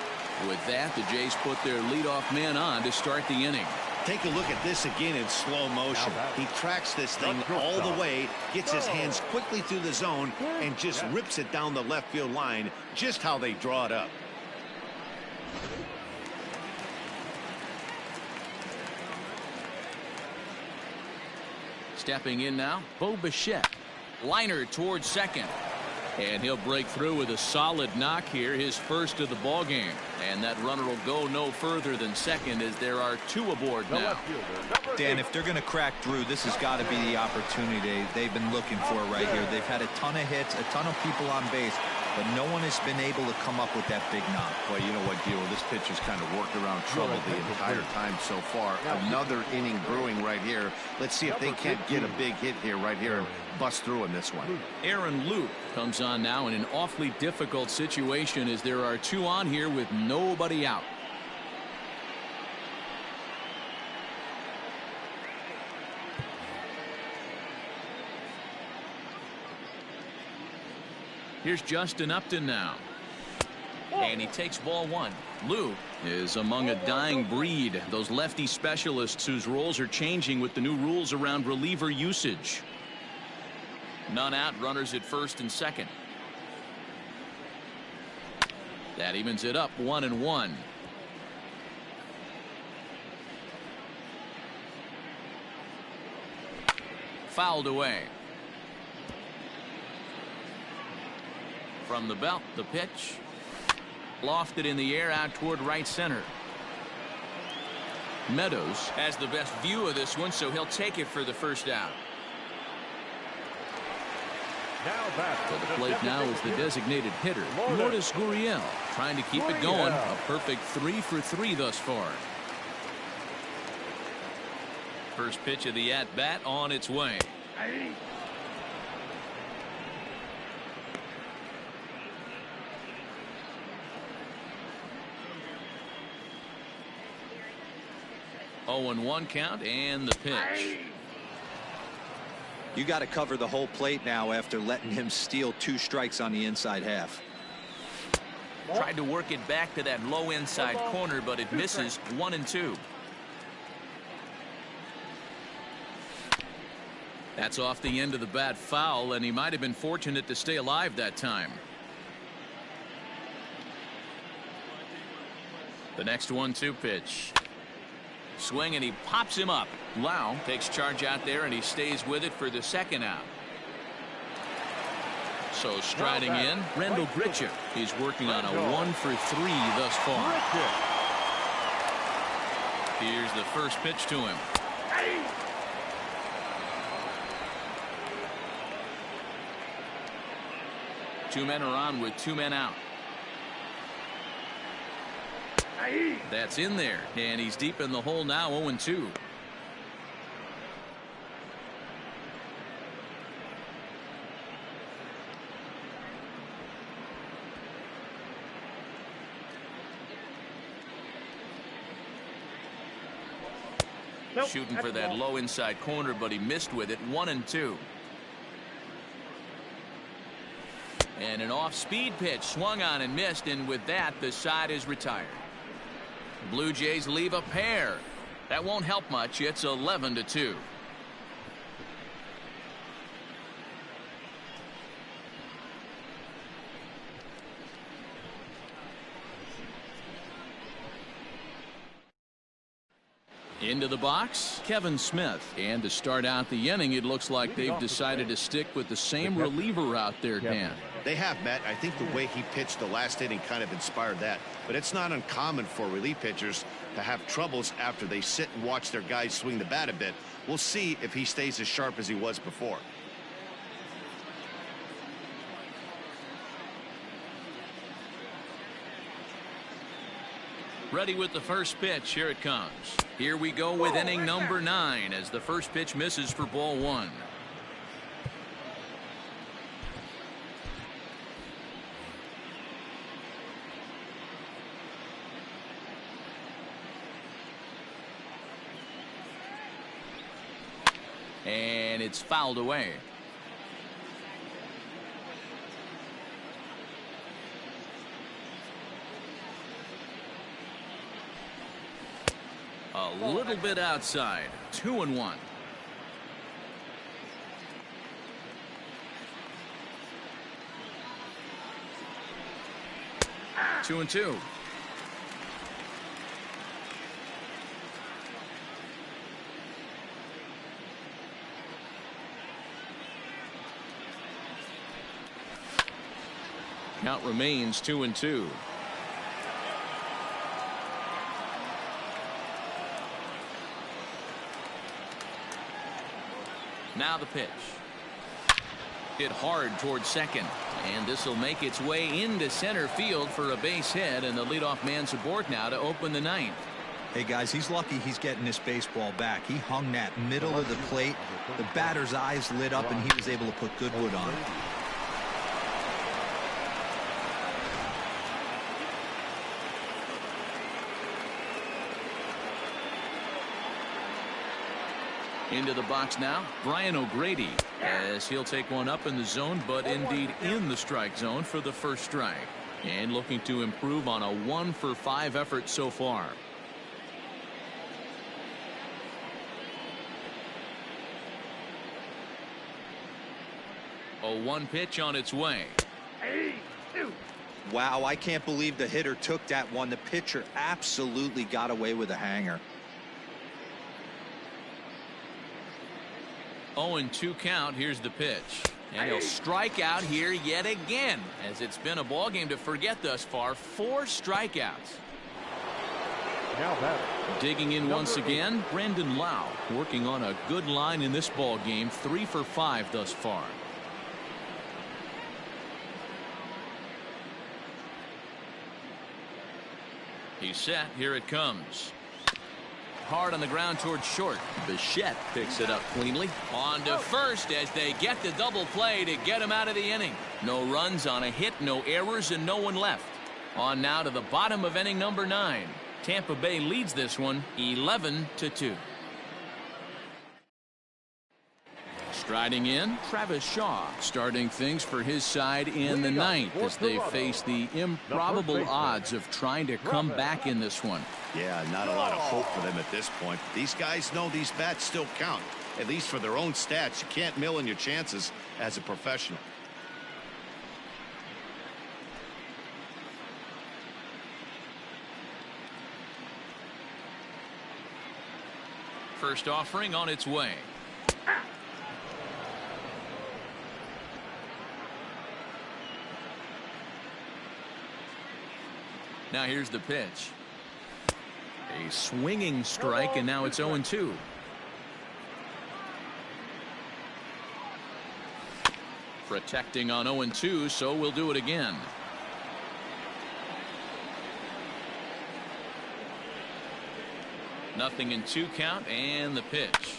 With that, the Jays put their leadoff man on to start the inning. Take a look at this again in slow motion. He tracks this thing all the way, gets his hands quickly through the zone, and just rips it down the left field line, just how they draw it up. Stepping in now, Bo Bichette. Liner towards second. And he'll break through with a solid knock here, his first of the ball game. And that runner will go no further than second as there are 2 aboard now. Dan, if they're going to crack through, this has got to be the opportunity they've been looking for right here. They've had a ton of hits, a ton of people on base, but no one has been able to come up with that big knock. Well, you know what, Gio, this pitcher's kind of worked around trouble the entire time so far. Another inning brewing right here. Let's see if they can't get a big hit here right here and bust through in this one. Aaron Luke comes on now in an awfully difficult situation as there are 2 on here with nobody out. Here's Justin Upton now. And he takes ball one. Lou is among a dying breed. Those lefty specialists whose roles are changing with the new rules around reliever usage. None out, runners at first and second. That evens it up 1-1. Fouled away. From the belt, the pitch. Lofted in the air out toward right center. Meadows has the best view of this one, so he'll take it for the first out. To the plate now is the designated hitter, Lourdes Gurriel, trying to keep it going. A perfect 3 for 3 thus far. First pitch of the at-bat on its way. Oh, and 1 count and the pitch. You got to cover the whole plate now after letting him steal 2 strikes on the inside half. Tried to work it back to that low inside corner, but it misses. 1-2. That's off the end of the bat foul, and he might have been fortunate to stay alive that time. The next 1-2 pitch. Swing, and he pops him up. Lau takes charge out there, and he stays with it for the second out. So striding in, Randall Grichuk. He's working on a 1 for 3 thus far. Here's the first pitch to him. Two men are on with 2 men out. That's in there, and he's deep in the hole now. 0-2. Shooting for that low inside corner, but he missed with it. 1-2. And an off-speed pitch swung on and missed, and with that the side is retired. Blue Jays leave a pair. That won't help much. It's 11-2. Into the box, Kevin Smith. And to start out the inning, it looks like they've decided to stick with the same reliever out there, Dan. They have, Matt. I think the way he pitched the last inning kind of inspired that. But it's not uncommon for relief pitchers to have troubles after they sit and watch their guys swing the bat a bit. We'll see if he stays as sharp as he was before. Ready with the first pitch. Here it comes. Here we go with inning number 9 as the first pitch misses for ball 1. And it's fouled away. A little bit outside. 2-1. Two and two. Count remains 2-2. Now the pitch. Hit hard towards second, and this will make its way into center field for a base hit, and the leadoff man's aboard now to open the 9th. Hey guys, he's lucky he's getting this baseball back. He hung that middle of the plate. The batter's eyes lit up, and he was able to put good wood on it. Into the box now, Brian O'Grady, as he'll take one up in the zone, but indeed in the strike zone for the first strike. And looking to improve on a 1-for-5 effort so far. A 1 pitch on its way. Wow, I can't believe the hitter took that one. The pitcher absolutely got away with a hanger. 0-2 count. Here's the pitch. And he'll strike out here yet again, as it's been a ball game to forget thus far. 4 strikeouts. Now batting. Digging in once again, Brandon Lau, working on a good line in this ball game. 3 for 5 thus far. He's set. Here it comes. Hard on the ground towards short. Bichette picks it up cleanly. On to first as they get the double play to get him out of the inning. No runs on a hit, no errors, and no one left. On now to the bottom of inning number 9. Tampa Bay leads this one 11-2. Striding in, Travis Shaw, starting things for his side in the 9th as they face the improbable odds of trying to come back in this one. Yeah, not a lot of hope for them at this point. These guys know these bats still count, at least for their own stats. You can't mill in your chances as a professional. First offering on its way. Now here's the pitch. A swinging strike, and now it's 0-2. Protecting on 0-2, so we'll do it again. Nothing in 2 count, and the pitch.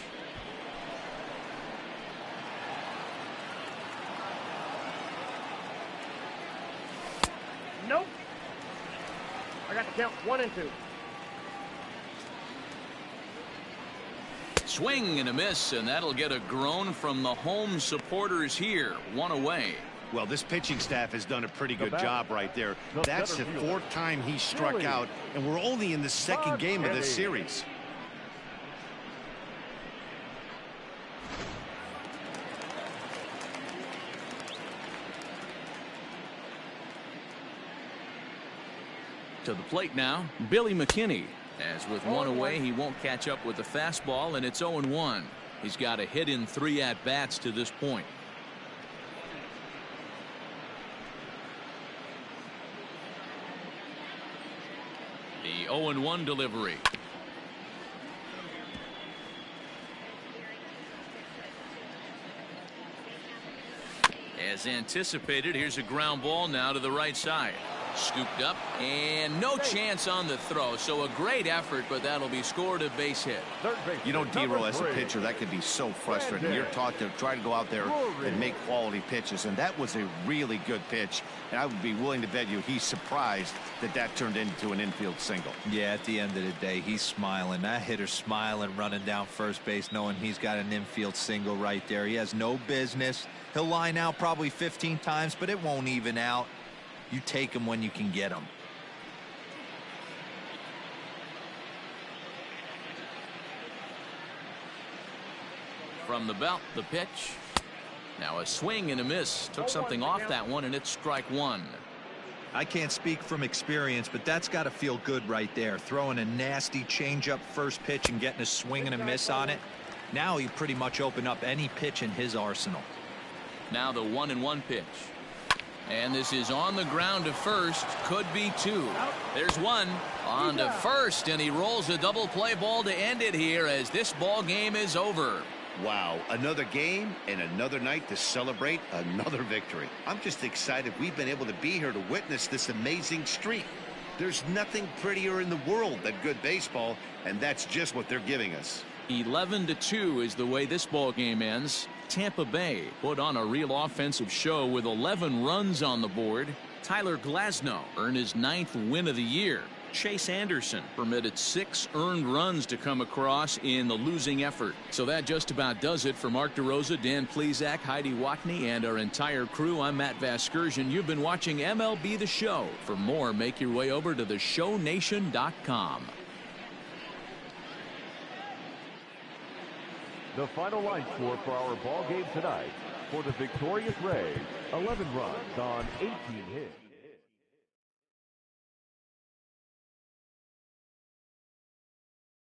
Nope. I got to count 1 and 2. Swing and a miss, and that'll get a groan from the home supporters here. 1 away. Well, this pitching staff has done a pretty good job right there. That's the 4th time he struck out, and we're only in the 2nd game of this series. To the plate now, Billy McKinney. As with 1 away, he won't catch up with the fastball, and it's 0-1. He's got a hit in 3 at-bats to this point. The 0-1 delivery. As anticipated, here's a ground ball now to the right side. Scooped up, and no chance on the throw. So a great effort, but that'll be scored a base hit. You know, D-Roll, as a pitcher, that could be so frustrating. You're taught to try to go out there and make quality pitches, and that was a really good pitch. And I would be willing to bet you he's surprised that that turned into an infield single. Yeah, at the end of the day, he's smiling. That hitter's smiling, running down first base, knowing he's got an infield single right there. He has no business. He'll line out probably 15 times, but it won't even out. You take them when you can get them. From the belt, the pitch. Now a swing and a miss. Took something off that one, and it's strike 1. I can't speak from experience, but that's got to feel good right there. Throwing a nasty changeup first pitch and getting a swing and a miss on it. Now he pretty much opened up any pitch in his arsenal. Now the 1-1 pitch. And this is on the ground to first. Could be 2. There's 1 on to first, and he rolls a double play ball to end it here as this ball game is over. Wow, another game and another night to celebrate another victory. I'm just excited we've been able to be here to witness this amazing streak. There's nothing prettier in the world than good baseball, and that's just what they're giving us. 11-2 is the way this ball game ends. Tampa Bay put on a real offensive show with 11 runs on the board. Tyler Glasnow earned his 9th win of the year. Chase Anderson permitted 6 earned runs to come across in the losing effort. So that just about does it for Mark DeRosa, Dan Plesac, Heidi Watney, and our entire crew. I'm Matt Vasgersian. You've been watching MLB The Show. For more, make your way over to theshownation.com. The final line score for our ball game tonight: for the victorious Rays, 11 runs on 18 hits.